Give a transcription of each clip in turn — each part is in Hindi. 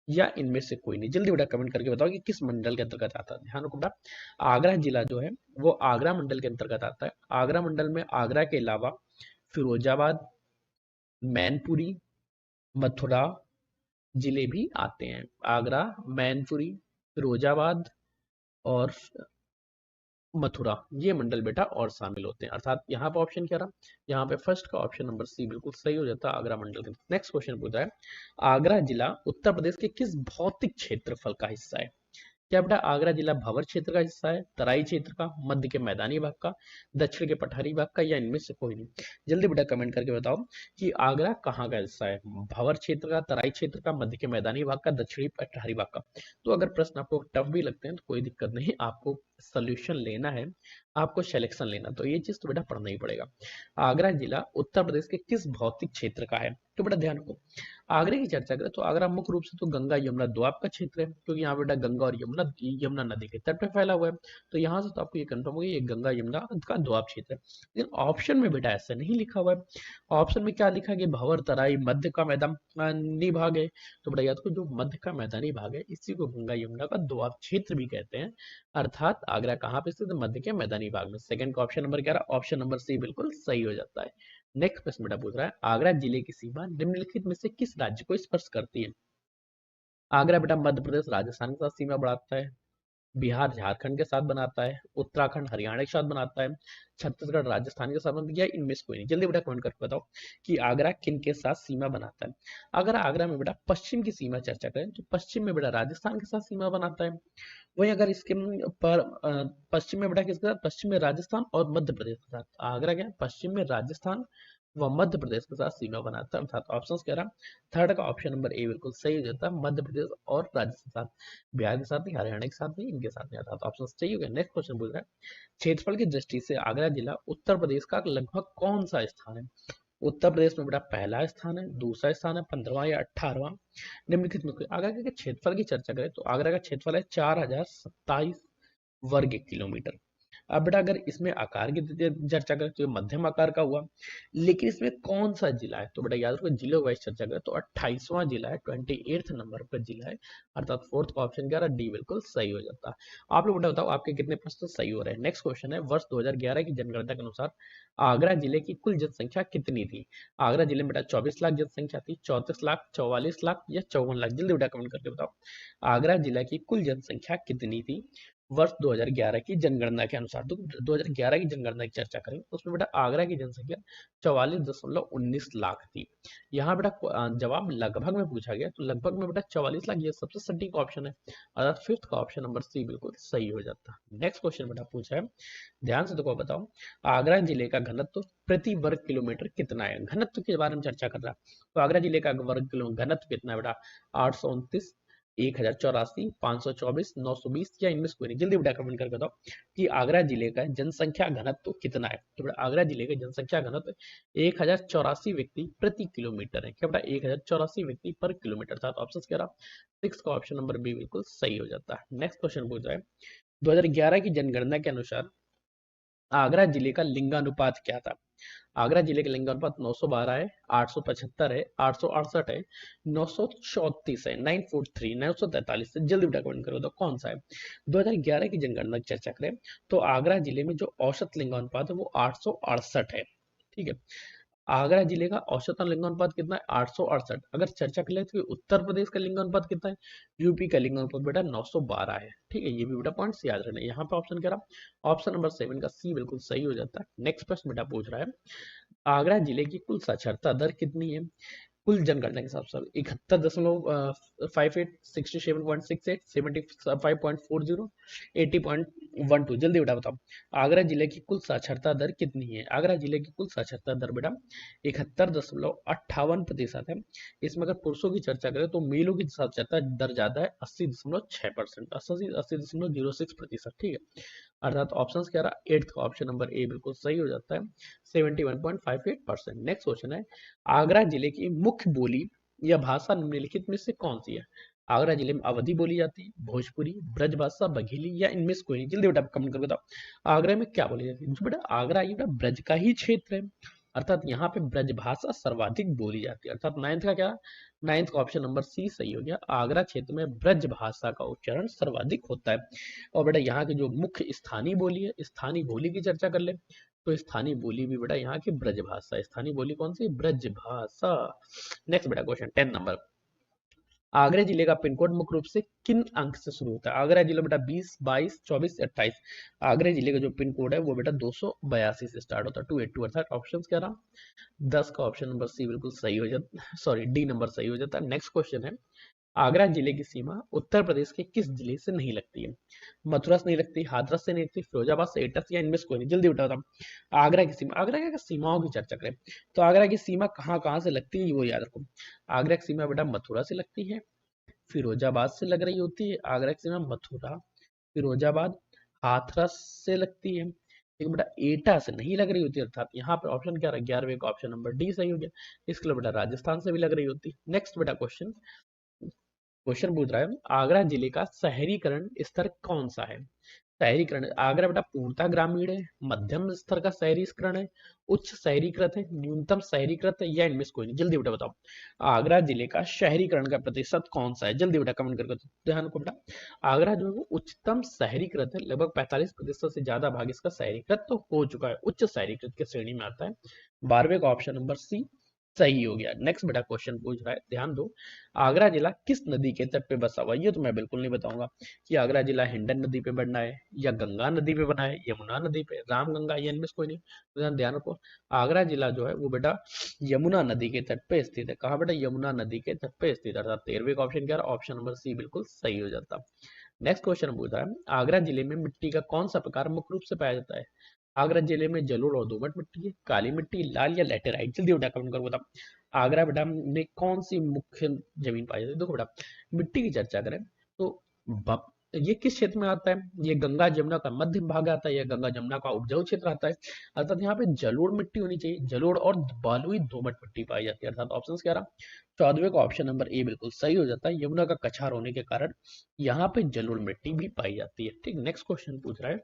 या इनमें से कोई नहीं? जल्दी बेटा कमेंट करके बताओ कि किस मंडल के अंतर्गत आता है। ध्यान रखो बेटा, आगरा जिला जो है वो आगरा मंडल के अंतर्गत आता है। आगरा मंडल में आगरा के अलावा फिरोजाबाद, मैनपुरी, मथुरा जिले भी आते हैं। आगरा, मैनपुरी, फिरोजाबाद और मथुरा, ये मंडल बेटा और शामिल होते हैं। अर्थात यहाँ पे ऑप्शन क्या रहा, यहाँ पे फर्स्ट का ऑप्शन नंबर सी बिल्कुल सही हो जाता है, आगरा मंडल के। नेक्स्ट क्वेश्चन पूछा है, आगरा जिला उत्तर प्रदेश के किस भौतिक क्षेत्रफल का हिस्सा है? क्या बेटा आगरा जिला भंवर क्षेत्र का हिस्सा है, तराई क्षेत्र का, मध्य के मैदानी भाग का, दक्षिण के पठारी भाग का, या इनमें से कोई नहीं? जल्दी बेटा कमेंट करके बताओ कि आगरा कहाँ का हिस्सा है, भंवर क्षेत्र का, तराई क्षेत्र का, मध्य के मैदानी भाग का, दक्षिणी पठारी भाग का? तो अगर प्रश्न आपको टफ भी लगते हैं तो कोई दिक्कत नहीं, आपको सोल्यूशन लेना है, आपको सिलेक्शन लेना, तो ये चीज तो बेटा पढ़ना ही पड़ेगा। आगरा जिला उत्तर प्रदेश के किस भौतिक क्षेत्र का है? तो बेटा ध्यान रखो, आगरे की चर्चा करें तो आगरा मुख्य रूप से तो गंगा यमुना दोआब का क्षेत्र है, क्योंकि यहाँ बेटा गंगा और यमुना यमुना नदी के तट पे फैला हुआ है। तो यहाँ से तो आपको ये कंफर्म हो गया ये गंगा यमुना का दोआब क्षेत्र है। लेकिन ऑप्शन में बेटा ऐसा नहीं लिखा हुआ है। ऑप्शन में क्या लिखा है कि भंवर, तराई, मध्य का मैदानी भाग है। तो बेटा याद करो, जो मध्य का मैदानी भाग है इसी को गंगा यमुना का दोआब क्षेत्र भी कहते हैं। अर्थात आगरा कहाँ पे स्थित है? मध्य के मैदानी भाग में। सेकंड का ऑप्शन नंबर क्या रहा? ऑप्शन नंबर सी बिल्कुल सही हो जाता है। नेक्स्ट प्रश्न बेटा पूछ रहा है, आगरा जिले की सीमा निम्नलिखित में से किस राज्य को स्पर्श करती है? आगरा बेटा मध्य प्रदेश राजस्थान के साथ सीमा बढ़ाता है, बिहार झारखंड के साथ बनाता है, उत्तराखंड हरियाणा के साथ बनाता है, छत्तीसगढ़ राजस्थान के साथ बनाता है, या इनमें से कोई नहीं? जल्दी बेटा कमेंट करके बताओ कि आगरा किन के साथ सीमा बनाता है। अगर आगरा में बेटा पश्चिम की सीमा चर्चा करें तो पश्चिम में बेटा राजस्थान के साथ सीमा बनाता है। वहीं अगर इसके पर पश्चिम में बेटा किसके साथ? पश्चिम में राजस्थान और मध्य प्रदेश के साथ। आगरा क्या है? पश्चिम में राजस्थान व मध्य प्रदेश के साथ सीमा बनाता है। अर्थात ऑप्शन कह रहा थर्ड का ऑप्शन नंबर ए बिल्कुल सही हो जाता है, मध्य प्रदेश और राजस्थान के साथ। बिहार के साथ नहीं, हरियाणा के साथ नहीं, इनके साथ नहीं। अर्थात ऑप्शन सही हो गया। नेक्स्ट क्वेश्चन पूछ रहा है, क्षेत्रफल की दृष्टि से आगरा जिला उत्तर प्रदेश का लगभग कौन सा स्थान है? उत्तर प्रदेश में बेटा पहला स्थान है, दूसरा स्थान है, 15वां या 18वां? निम्नलिखित में आगरा के क्षेत्रफल की चर्चा करें तो आगरा का क्षेत्रफल है 4027 वर्ग किलोमीटर। अब बेटा अगर इसमें आकार की चर्चा करें तो ये मध्यम आकार का हुआ, लेकिन इसमें कौन सा जिला है? तो बेटा याद रखो, जिले वाइज चर्चा करें तो 28वां जिला है, 28th नंबर पर जिला है। अर्थात फोर्थ का ऑप्शन क्या रहा? डी बिल्कुल सही हो जाता है। आप लोग बेटा बताओ आपके कितने प्रश्न सही हो रहे हैं। नेक्स्ट क्वेश्चन है, वर्ष 2011 की जनगणना के अनुसार आगरा जिले की कुल जनसंख्या कितनी थी? आगरा जिले में बेटा 24 लाख जनसंख्या थी, 34 लाख, 44 लाख या 54 लाख? जल्दी बेटा कमेंट करके बताओ आगरा जिला की कुल जनसंख्या कितनी थी वर्ष 2011 की जनगणना के अनुसार? तो 2011 की जनगणना की चर्चा करें तो उसमें बेटा आगरा की जनसंख्या 44.19 लाख थी। यहाँ बेटा जवाब लगभग में पूछा गया, तो लगभग में बेटा 44 लाख ये सबसे सटीक ऑप्शन है। अर्थात फिफ्थ का ऑप्शन नंबर सी बिल्कुल सही हो जाता है। नेक्स्ट क्वेश्चन बेटा पूछा है, ध्यान से देखो बताओ, आगरा जिले का घनत्व प्रति वर्ग किलोमीटर कितना है? घनत्व के बारे में चर्चा कर रहा है, तो आगरा जिले का वर्ग किलोमीटर घनत्व कितना है बेटा? 829, 1084, 524, 920 या इनमें से कोई नहीं? जल्दी बेटा कमेंट करके बताओ कि आगरा जिले का जनसंख्या घनत्व कितना है। तो बेटा आगरा जिले का जनसंख्या घनत्व 1084 व्यक्ति प्रति किलोमीटर है। क्या बेटा 1084 व्यक्ति पर किलोमीटर था? ऑप्शन कह रहा सिक्स का ऑप्शन नंबर बी बिल्कुल सही हो जाता है। नेक्स्ट क्वेश्चन पूछ रहा है, 2011 की जनगणना के अनुसार आगरा जिले का लिंगानुपात क्या था? आगरा जिले का लिंगानुपात 912 है, 875 है, 868 है, 934 है, 943, 943 है? जल्दी बेटा कमेंट करो तो कौन सा है? 2011 की जनगणना की चर्चा करें तो आगरा जिले में जो औसत लिंगानुपात है वो 868 है। ठीक है, आगरा जिले का औसतन लिंगानुपात कितना है? 868। अगर चर्चा कर ले तो उत्तर प्रदेश का लिंगानुपात कितना है? यूपी का लिंगानुपात बेटा 912 है। ठीक है, ये भी बेटा पॉइंट्स याद रखना। यहाँ पे ऑप्शन क्या रहा? ऑप्शन नंबर 7 का सी बिल्कुल सही हो जाता है। नेक्स्ट प्रश्न बेटा पूछ रहा है, आगरा जिले की कुल साक्षरता दर कितनी है? कुल जनगणना के हिसाब से 71.58, 67.68, 75.40, 80.12। जल्दी बेटा बताओ आगरा जिले की कुल साक्षरता दर कितनी है? आगरा जिले की कुल साक्षरता दर बेटा 71.58% है। इसमें अगर पुरुषों की चर्चा करें तो मेलों की साक्षरता दर ज्यादा है, 80.6%, 80.06%। ठीक है, अर्थात ऑप्शन क्या रहा? एट्थ का ऑप्शन नंबर ए बिल्कुल सही हो जाता है, 71.58%। नेक्स्ट क्वेश्चन है, आगरा जिले की मुख्य बोली या भाषा निम्नलिखित में से कौन सी है? आगरा जिले में अवधी बोली जाती है, भोजपुरी, ब्रजभाषा, बघेली या इनमें से कोई नहीं? जल्दी बेटा कमेंट करके बताओ आगरा में क्या बोली जाती है। जो बेटा आगरा ये बेटा ब्रज का ही क्षेत्र है, अर्थात यहाँ पे ब्रजभाषा सर्वाधिक बोली जाती है। अर्थात नाइन्थ का क्या, नाइन्थ का ऑप्शन नंबर सी सही हो गया। आगरा क्षेत्र में ब्रजभाषा का उच्चारण सर्वाधिक होता है। और बेटा यहाँ की जो मुख्य स्थानीय बोली है, स्थानीय बोली की चर्चा कर ले तो स्थानीय बोली भी बेटा यहाँ की ब्रजभाषा। स्थानीय बोली कौन सी, ब्रजभाषा। नेक्स्ट बेटा क्वेश्चन 10 नंबर, आगरा जिले का पिन कोड मुख्य रूप से किन अंक से शुरू होता है। आगरा जिला बेटा 20, 22, 24, 28। आगरा जिले का जो पिन कोड है वो बेटा 282 से स्टार्ट होता है, 282। अर्थात ऑप्शन क्या रहा, 10 का ऑप्शन नंबर सी बिल्कुल सही हो जाता, सॉरी डी नंबर सही हो जाता है। नेक्स्ट क्वेश्चन है, आगरा जिले की सीमा उत्तर प्रदेश के किस जिले से नहीं लगती है। मथुरा से नहीं लगती, हाथरस से नहीं लगती, फिरोजाबाद से, एटस या इनमें से कोई नहीं। जल्दी बताओ। आगरा की सीमा, आगरा की सीमाओं की चर्चा करें तो आगरा की सीमा कहाँ कहाँ से लगती है वो याद रखो। आगरा की सीमा बेटा मथुरा से लगती है, फिरोजाबाद से लग रही होती है। आगरा की सीमा मथुरा, फिरोजाबाद, हाथरस से लगती है, लेकिन बेटा एटा से नहीं लग रही होती। अर्थात यहाँ पे ऑप्शन क्या रहा, 11वें का ऑप्शन नंबर डी सही हो गया। इसके लिए बेटा राजस्थान से भी लग रही होती। नेक्स्ट बेटा क्वेश्चन, क्वेश्चन पूछ रहा है, आगरा जिले का शहरीकरण स्तर कौन सा है। शहरीकरण, आगरा बेटा पूर्णतः ग्रामीण है, मध्यम स्तर का शहरीकरण है, उच्च शहरीकृत है, न्यूनतम शहरीकृत है या इनमें से कोई नहीं। जल्दी बेटा बताओ, आगरा जिले का शहरीकरण का प्रतिशत कौन सा है। जल्दी बेटा कमेंट करके ध्यान को बेटा, आगरा जो है वो उच्चतम शहरीकृत है, लगभग 45% से ज्यादा भाग इसका शहरीकृत तो हो चुका है, उच्च शहरीकृत की श्रेणी में आता है। 12वें का ऑप्शन नंबर सी सही हो गया। नेक्स्ट बेटा क्वेश्चन पूछ रहा है, ध्यान दो, आगरा जिला किस नदी के तट पे बसा हुआ है। ये तो मैं बिल्कुल नहीं बताऊंगा कि आगरा जिला हिंडन नदी पे बना है या गंगा नदी पे बना है, यमुना नदी पे, रामगंगा, या इनमें से कोई नहीं। तो ध्यान रखो, आगरा जिला जो है वो बेटा यमुना नदी के तट पे स्थित है। कहाँ बेटा, यमुना नदी के तट पे स्थित है। अर्थात 13वें का ऑप्शन क्या है, ऑप्शन नंबर सी बिल्कुल सही हो जाता। नेक्स्ट क्वेश्चन पूछ रहा है, आगरा जिले में मिट्टी का कौन सा प्रकार मुख्य रूप से पाया जाता है। आगरा जिले में जलोढ़ और दोमट मिट्टी है, काली मिट्टी, लाल या लैटेराइट। जल्दी बेटा कमेंट करो बताओ, आगरा बेटा में कौन सी मुख्य जमीन पाई जाती है। देखो बेटा, मिट्टी की चर्चा करें तो ये किस क्षेत्र में आता है, ये गंगा जमुना का मध्य भाग आता है, या गंगा जमुना का उपजाऊ क्षेत्र आता है। अर्थात यहाँ पे जलोढ़ मिट्टी होनी चाहिए, जलोढ़ और बालुई दोमट मिट्टी पाई जाती है। अर्थात ऑप्शन क्या रहा, 14वें का ऑप्शन नंबर ए बिल्कुल सही हो जाता है। यमुना का कछार होने के कारण यहाँ पे जलोढ़ मिट्टी भी पाई जाती है। ठीक, नेक्स्ट क्वेश्चन पूछ रहा है,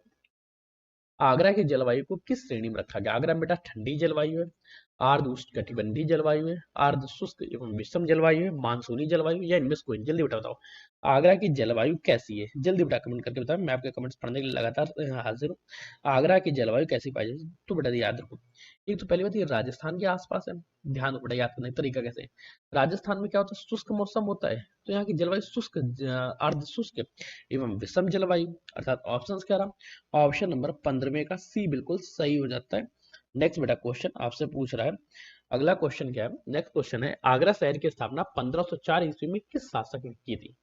आगरा की जलवायु को किस श्रेणी में रखा गया। आगरा में बेटा ठंडी जलवायु है, आर्द्र उष्णकटिबंधीय जलवायु है, आर्द्र शुष्क एवं विषम जलवायु है, मानसूनी जलवायु या इनमें से कोई। जल्दी बेटा बताओ, आगरा की जलवायु कैसी है। जल्दी बेटा कमेंट करके बताओ, मैं आपके कमेंट्स पढ़ने के लिए लगातार हाजिर हूँ। आगरा की जलवायु कैसी पाई जाती है, तो बेटा याद रखो, एक तो पहली बात ये राजस्थान के आसपास है। ध्यान रखो बेटा, याद करने का तरीका कैसे, राजस्थान में क्या होता है, शुष्क मौसम होता है, तो यहाँ की जलवायु शुष्क, अर्ध शुष्क एवं विषम जलवायु। अर्थात ऑप्शन क्या रहा, ऑप्शन नंबर 15वें का सी बिल्कुल सही हो जाता है। नेक्स्ट बेटा क्वेश्चन आपसे पूछ रहा है, अगला क्वेश्चन क्या है, नेक्स्ट क्वेश्चन है, आगरा शहर की स्थापना 1504 ईस्वी में किस शासक ने की थी।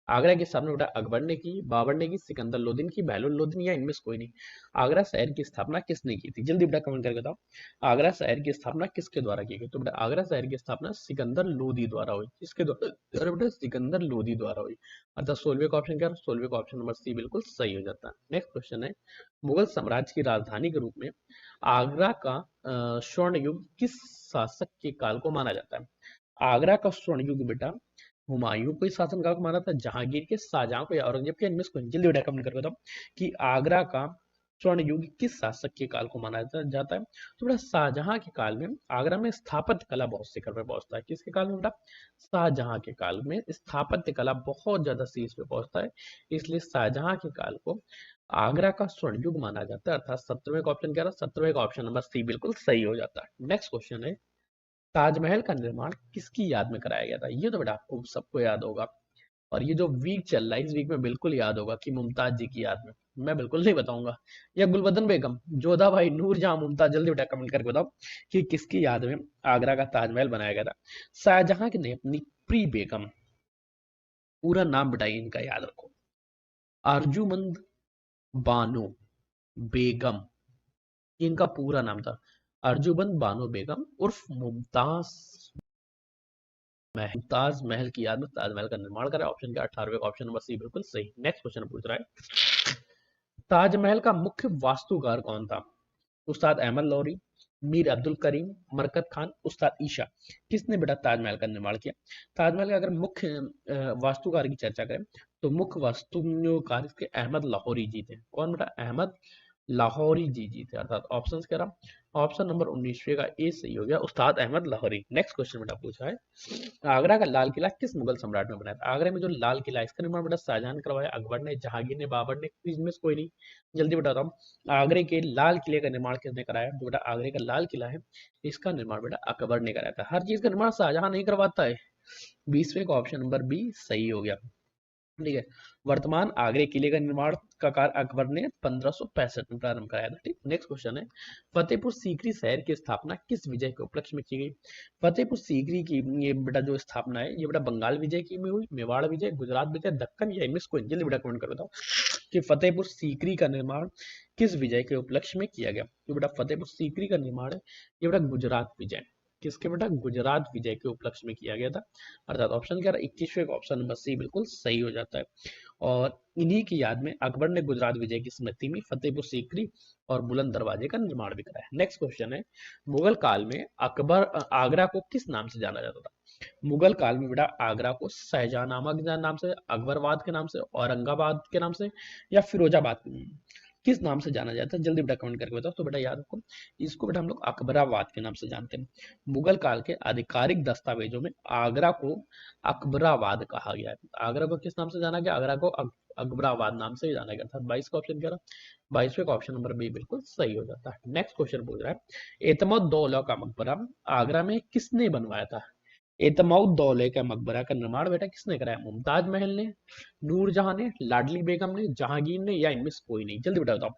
आगरा की स्थापना बेटा अकबर ने की, बाबर ने की, सिकंदर लोदीन की, बहलोल लोदीन या इनमें से कोई नहीं। आगरा शहर की स्थापना किसने की थी। जल्दी बेटा कमेंट करके बताओ, आगरा शहर की स्थापना किसके द्वारा की गई। तो बेटा आगरा शहर की स्थापना सिकंदर लोदी द्वारा हुई। किसके द्वारा बेटा, सिकंदर लोदी द्वारा हुई। अर्थात 16वें का ऑप्शन क्या है, 16वें का ऑप्शन नंबर सी बिल्कुल सही हो जाता है। नेक्स्ट क्वेश्चन है, मुगल साम्राज्य की राजधानी के रूप में आगरा का स्वर्ण युग किस शासक के काल को माना जाता है। आगरा का स्वर्ण युग बेटा हुमायूं को इस शासनकाल को माना था, जहांगीर के, शाहजहां को या औरंगजेब के, इनमें से कोई। जल्दी बेटा कमेंट करके बताओ कि आगरा का स्वर्ण युग किस शासक के काल को माना जाता है। तो बेटा शाहजहां के काल में आगरा में स्थापत्य कला बहुत शिखर पे पहुंचता है। किसके काल में बेटा, शाहजहां के काल में स्थापत्य कला बहुत ज्यादा शीर्ष पे पहुंचता है, इसलिए शाहजहां के काल को आगरा का स्वर्ण युग माना जाता है। अर्थात 17वें का ऑप्शन क्या रहा, 17वें का ऑप्शन नंबर सी बिल्कुल सही हो जाता है। नेक्स्ट क्वेश्चन है, ताजमहल का निर्माण किसकी याद में कराया गया था। ये तो बेटा आपको सबको याद होगा, और ये जो वीक चल रहा है इस वीक में बिल्कुल याद होगा कि मुमताज जी की याद में। मैं बिल्कुल नहीं बताऊंगा, या गुलबदन बेगम, जोधाबाई, नूरजहां, मुमताज। जल्दी बेटा कमेंट करके बताओ कि किसकी याद में आगरा का ताजमहल बनाया गया था। शाहजहां ने अपनी प्री बेगम, पूरा नाम बताइए इनका याद रखो, अर्जुमंद बानो बेगम, इनका पूरा नाम था अर्जुमंद बानो बेगम उर्फ मुमताज मुमताज महल की याद में ताजमहल का निर्माण करा। ऑप्शन क्या, 18वें का ऑप्शन नंबर सी बिल्कुल सही। नेक्स्ट क्वेश्चन पूछ रहा है, ताजमहल का मुख्य वास्तुकार कौन था। उस्ताद अहमद लोरी, मीर अब्दुल करीम, मरकत खान, उस्ताद ईशा। किसने बेटा ताजमहल का निर्माण किया। ताजमहल का अगर मुख्य वास्तुकार की चर्चा करें तो मुख्य वास्तुकार इसके अहमद लाहौरी जी थे। कौन बेटा, अहमद लाहौरी जी थे। अर्थात ऑप्शन क्या रहा, ऑप्शन नंबर 19 का ए सही हो गया, उस्ताद अहमद लाहौरी। नेक्स्ट क्वेश्चन बेटा पूछा है, आगरा का लाल किला किस मुगल सम्राट ने बनाया था? आगरा में जो लाल किला है इसका निर्माण बेटा शाहजहां ने करवाया, अकबर ने, जहांगीर ने, बाबर ने, इनमें से कोई नहीं। जल्दी बताता हूँ, आगरे के लाल किले का निर्माण किसने कराया? तो बेटा आगरे का लाल किला है इसका निर्माण बेटा अकबर ने कराया था। हर चीज का निर्माण शाहजहां नहीं करवाता है। 20वें का ऑप्शन नंबर बी सही हो गया। ठीक है, वर्तमान आगरे किले का निर्माण का कार्य अकबर ने 1565 में प्रारंभ कराया था। ठीक, नेक्स्ट क्वेश्चन है, फतेहपुर सीकरी शहर की स्थापना किस विजय के उपलक्ष्य में की गई? फतेहपुर सीकरी की ये बेटा जो स्थापना है ये बेटा बंगाल विजय की में हुई, मेवाड़ विजय, गुजरात विजय, दक्कन या इनमें से कोई? जल्दी बेटा कमेंट कर बताओ कि फतेहपुर सीकरी का निर्माण किस विजय के उपलक्ष्य में किया गया? तो बेटा फतेहपुर सीकरी का निर्माण है ये बेटा गुजरात विजय, किसके बेटा? गुजरात विजय के उपलक्ष्य में किया गया था। अर्थात ऑप्शन क्या रहा? 21वें का ऑप्शन नंबर सी बिल्कुल सही हो जाता है। और इन्हीं की याद में अकबर ने गुजरात विजय की स्मृति में फतेहपुर सीकरी और बुलंद दरवाजे का निर्माण भी कराया। नेक्स्ट क्वेश्चन है, मुगल काल में आगरा को किस नाम से जाना जाता था? मुगल काल में बेटा आगरा को शाहजहांनामा के नाम से, अकबराबाद के नाम से, औरंगाबाद के नाम से या फिरोजाबाद किस नाम से जाना जाता है? जल्दी बेटा कमेंट करके बताओ। तो बेटा याद रखो, इसको बेटा हम लोग अकबराबाद के नाम से जानते हैं। मुगल काल के आधिकारिक दस्तावेजों में आगरा को अकबराबाद कहा गया है। आगरा को किस नाम से जाना गया? आगरा को अकबराबाद नाम से ही जाना गया था। 22 का ऑप्शन क्या रहा? 22वें का ऑप्शन नंबर बी बिल्कुल सही हो जाता है। नेक्स्ट क्वेश्चन पूछ रहा है, एतमोद्दौला का मकबरा आगरा में किसने बनवाया था? एतमौद्दौले का मकबरा का निर्माण बेटा किसने कराया? मुमताज महल ने, नूरजहां ने, लाडली बेगम ने, जहांगीर ने या इनमें से कोई नहीं? जल्दी बेटा बताओ,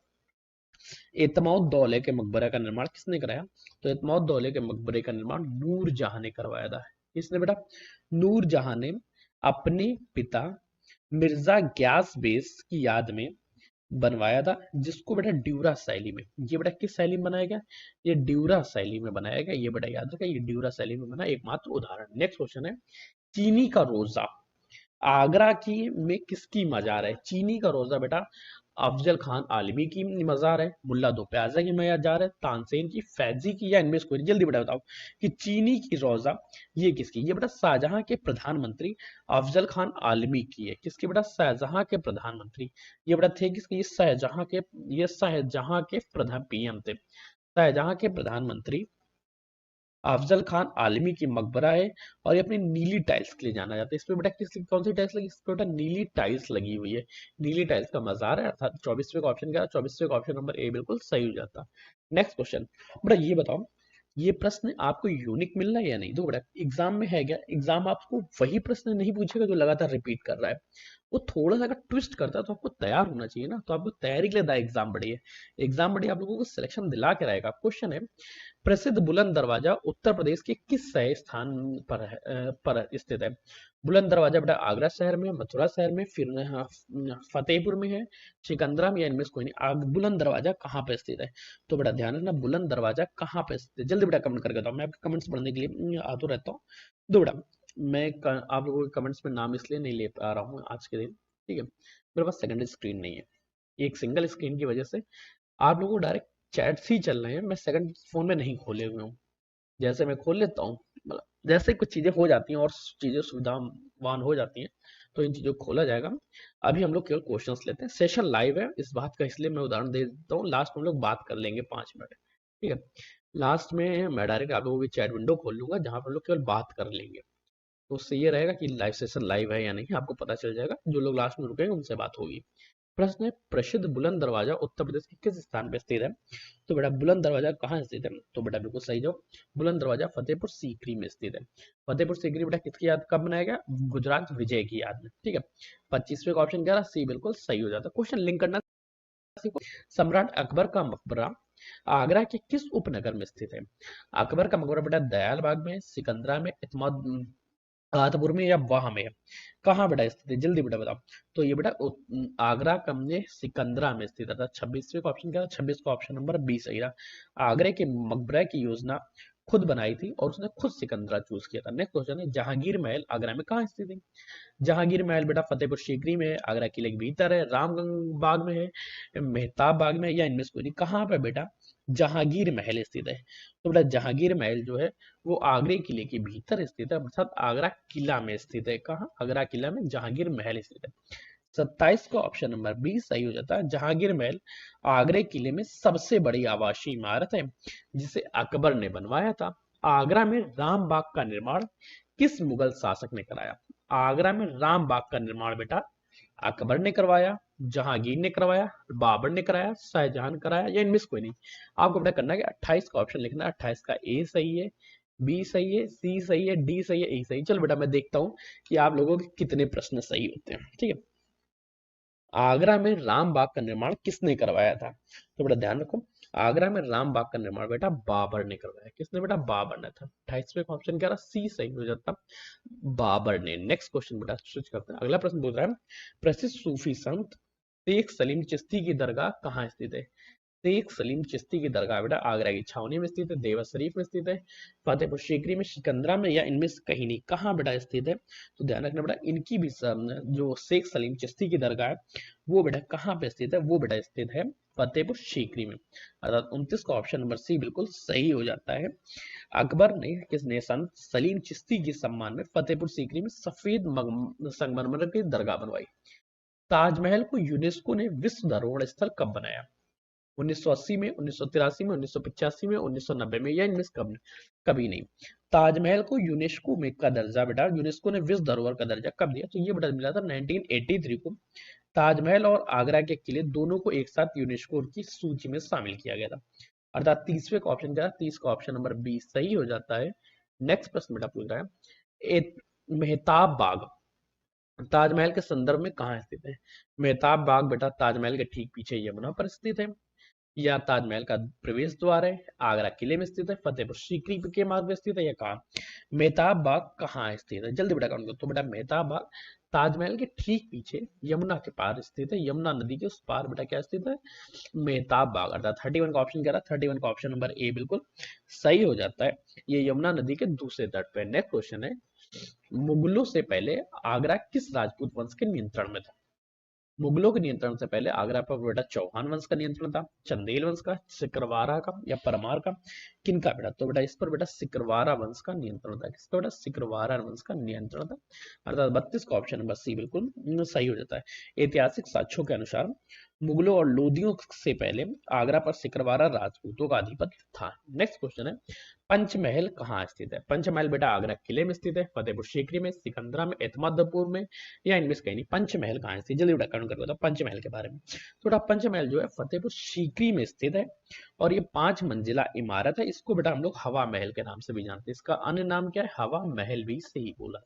एतमौद्दौले के मकबरे का निर्माण किसने कराया? तो एतमौद्दौले के मकबरे का निर्माण नूरजहां ने करवाया था। किसने बेटा? नूरजहां ने अपने पिता मिर्जा ग्यास बेस की याद में बनवाया था, जिसको बेटा ड्यूरा शैली में, ये बेटा किस शैली में बनाया गया? ये ड्यूरा शैली में बनाया गया। ये बेटा याद रखा, ये ड्यूरा शैली में बना एकमात्र उदाहरण। नेक्स्ट क्वेश्चन है, चीनी का रोजा आगरा की में किसकी मजार है? चीनी का रोजा बेटा अफजल खान आलमी की मजार है, मुल्ला दो प्याजा की मजार है, तानसेन की, फैजी की या इनमें से कोई? जल्दी बेटा बताओ कि चीनी की रोजा ये किसकी? ये बेटा शाहजहां के प्रधानमंत्री अफजल खान आलमी की है। किसकी बेटा? शाहजहां के प्रधानमंत्री। ये बेटा थे किसके? ये शाहजहां के प्रधान पीएम थे। शाहजहां के प्रधानमंत्री अफजल खान आलमी की मकबरा है और ये अपनी नीली टाइल्स के लिए जाना जाता है। इसमें बेटा कौन सी टाइल्स लगी? इसमें बेटा नीली टाइल्स लगी हुई है, नीली टाइल्स का मजार है। अर्थात 24वें का ऑप्शन क्या है? 24वें का ऑप्शन नंबर ए बिल्कुल सही हो जाता। नेक्स्ट क्वेश्चन बेटा, ये बताओ, ये प्रश्न आपको यूनिक मिल रहा है या नहीं? तो बेटा एग्जाम में है क्या? एग्जाम आपको वही प्रश्न नहीं पूछेगा जो लगातार रिपीट कर रहा है, वो थोड़ा सा अगर ट्विस्ट करता है तो आपको तैयार होना चाहिए ना। तो आपको तैयारी के लिए एग्जाम बढ़िए, एग्जाम बढ़िए आप लोगों को सिलेक्शन दिला के रहेगा। क्वेश्चन है, प्रसिद्ध बुलंद दरवाजा उत्तर प्रदेश के किस स्थान पर स्थित है? बुलंद दरवाजा बेटा आगरा शहर में, मथुरा शहर में, फिर फतेहपुर में है, सिकंदरा में या इनमें से कोई नहीं? बुलंद दरवाजा कहाँ पे स्थित है? तो बेटा ध्यान रखना, बुलंद दरवाजा कहाँ पे स्थित है? जल्दी बेटा कमेंट करके बताओ, मैं आपके कमेंट्स पढ़ने के लिए आता रहता हूँ। दो बेटा आप लोगों के कमेंट्स में नाम इसलिए नहीं ले पा रहा हूँ आज के दिन, ठीक है, मेरे पास सेकेंडरी स्क्रीन नहीं है। एक सिंगल स्क्रीन की वजह से आप लोगों को डायरेक्ट चैट्स ही चल रहे हैं, मैं सेकंड फोन में नहीं खोले हुए हूँ। जैसे मैं खोल लेता हूँ, मतलब जैसे कुछ चीजें हो जाती हैं और चीजें सुविधावान हो जाती हैं तो इन चीजों को खोला जाएगा। अभी हम लोग केवल क्वेश्चंस लेते हैं। सेशन लाइव है इस बात का, इसलिए मैं उदाहरण दे देता हूँ। लास्ट में हम लोग बात कर लेंगे 5 मिनट, ठीक है। लास्ट में मैं डायरेक्ट आप लोगों की चैट विंडो खोल लूंगा जहां पर हम लोग केवल बात कर लेंगे। तो उससे ये रहेगा कि लाइव सेशन लाइव है या नहीं आपको पता चल जाएगा। जो लोग लास्ट में रुकेंगे उनसे बात होगी। प्रश्न है, प्रसिद्ध बुलंद दरवाजा उत्तर प्रदेश के किस स्थान पर स्थित है? तो बेटा बुलंद दरवाजा कहाँ स्थित है? तो बेटा बिल्कुल सही जवाब, बुलंद दरवाजा फतेहपुर सीकरी में स्थित है। फतेहपुर सीकरी बेटा किसकी याद कब बनाया गया? गुजरात विजय की याद में, ठीक है। 25वें का ऑप्शन क्या रहा? सी बिल्कुल सही हो जाता। क्वेश्चन लिंक करना सीखो। सम्राट अकबर का मकबरा आगरा के किस उपनगर में स्थित है? अकबर का मकबरा बेटा दयाल बाग में, सिकंदरा में, आदपुर में या वाह में? कहाँ बेटा स्थित है? जल्दी बेटा बताओ। तो ये बेटा आगरा कम ने सिकंदरा में स्थित था। 26वें का ऑप्शन क्या था? 26 का ऑप्शन नंबर 20 सही रहा। आगरे के मकबरे की योजना खुद बनाई थी और उसने खुद सिकंदरा चूज किया था। नेक्स्ट क्वेश्चन है, जहांगीर महल आगरा में कहाँ स्थित है? जहांगीर महल बेटा फतेहपुर सीकरी में है, आगरा किले के भीतर है, रामगंज बाग में है, मेहताब बाग में, या इनमें से कोई नहीं? कहाँ पे बेटा जहांगीर महल स्थित है? तो बेटा जहांगीर महल जो है वो आगरे किले के भीतर स्थित है, अर्थात आगरा किला में स्थित है। कहाँ? आगरा किला में जहांगीर महल स्थित है। 27 का ऑप्शन नंबर बी सही हो जाता है। जहांगीर महल आगरे किले में सबसे बड़ी आवासीय इमारत है जिसे अकबर ने बनवाया था। आगरा में राम बाग का निर्माण किस मुगल शासक ने कराया? आगरा में राम बाग का निर्माण बेटा अकबर ने करवाया, जहांगीर ने करवाया, बाबर ने कराया, शाहजहां ने कराया, या इनमें से कोई नहीं। आपको बेटा करना है कि 28 का ऑप्शन लिखना है। 28 का ए सही है, बी सही है, सी सही है, डी सही है, ए सही है। चलो बेटा मैं देखता हूँ कि आप लोगों के कितने प्रश्न सही होते हैं। ठीक है, आगरा में राम बाग का निर्माण किसने करवाया था? तो बेटा ध्यान रखो, आगरा में राम बाग का निर्माण बेटा बाबर ने करवाया। किसने बेटा? बाबर ने था। 28वें का ऑप्शन क्या रहा? सी सही हो जाता, बाबर ने। नेक्स्ट क्वेश्चन बेटा स्विच करते हैं। अगला प्रश्न पूछ रहा है, प्रसिद्ध सूफी संत शेख सलीम चिश्ती की दरगाह कहाँ स्थित है? शेख सलीम चिश्ती की दरगाह बेटा आगरा की छावनी में स्थित है, देवा शरीफ में स्थित है, फतेहपुर सीकरी में, सिकंदरा में, या इनमें से कहीं नहीं। कहाँ बेटा स्थित है? तो ध्यान रखना बेटा, इनकी भी जो शेख सलीम चिश्ती की दरगाह है वो बेटा कहाँ पे स्थित है? वो बेटा स्थित है फतेहपुर सीकरी में। अर्थात 29 का ऑप्शन नंबर सी बिल्कुल सही हो जाता है। अकबर ने किसने संत सलीम चिश्ती के सम्मान में फतेहपुर सीकरी में सफेद संगमरमर की दरगाह बनवाई? ताजमहल को यूनेस्को ने विश्व धरोहर स्थल कब बनाया? 1980 में, 1983 में, 1985 में, 1990 में, या इनमें से कभी नहीं। ताजमहल को यूनेस्को में का दर्जा बेटा, यूनेस्को ने विश्व धरोहर का दर्जा कब दिया? तो ये बेटा मिला था 1983 को। ताजमहल और आगरा के किले दोनों को एक साथ यूनेस्को की सूची में शामिल किया गया था। अर्थात 30वें का ऑप्शन क्या? 30 का ऑप्शन नंबर बी सही हो जाता है। नेक्स्ट प्रश्न बेटा पूछ रहा है, मेहताब बाग ताजमहल के संदर्भ में कहाँ स्थित है? मेहताब बाग बेटा ताजमहल के ठीक पीछे यमुना पर स्थित है, या ताजमहल का प्रवेश द्वार है, आगरा किले में स्थित है, फतेहपुर सीकरी के मार्ग में स्थित है, या कहाँ? मेहताब बाग कहाँ स्थित है? जल्दी बेटा काउंट करो। तो बेटा मेहताब बाग ताजमहल के ठीक पीछे यमुना के पार स्थित है, यमुना नदी के उस पार बेटा क्या स्थित है? मेहताब बाग। अर्थात 31 का ऑप्शन क्या रहा? 31 का ऑप्शन नंबर ए बिल्कुल सही हो जाता है। ये यमुना नदी के दूसरे तट पे। नेक्स्ट क्वेश्चन है, मुगलों से पहले आगरा किस राजपूत वंश के नियंत्रण में था? मुगलों के नियंत्रण से पहले आगरा पर बेटा चौहान वंश का नियंत्रण था, चंदेल वंश का, सिकरवारा का, या परमार का, किनका बेटा? तो बेटा इस पर बेटा सिकरवारा वंश का नियंत्रण था। किसका बेटा? सिकरवारा वंश का नियंत्रण था। अर्थात 32 का ऑप्शन नंबर सी बिल्कुल सही हो जाता है। ऐतिहासिक साक्ष्यों के अनुसार मुगलों और लोदियों से पहले आगरा पर सिकरवारा राजपूतों का आधिपत्य था। नेक्स्ट क्वेश्चन है, पंचमहल कहाँ स्थित है? पंचमहल बेटा आगरा किले में स्थित है, फतेहपुर सीकरी में, सिकंदरा में, एतमादपुर में, या इनमें से कहीं नहीं। पंचमहल कहाँ स्थित? जल्दी बेटा काउंट करके बताओ पंचमहल के बारे में। तो बेटा पंचमहल जो है फतेहपुर सीकरी में स्थित है, और ये 5 मंजिला इमारत है। इसको बेटा हम लोग हवा महल के नाम से भी जानते हैं। इसका अन्य नाम क्या है? हवा महल भी सही बोला।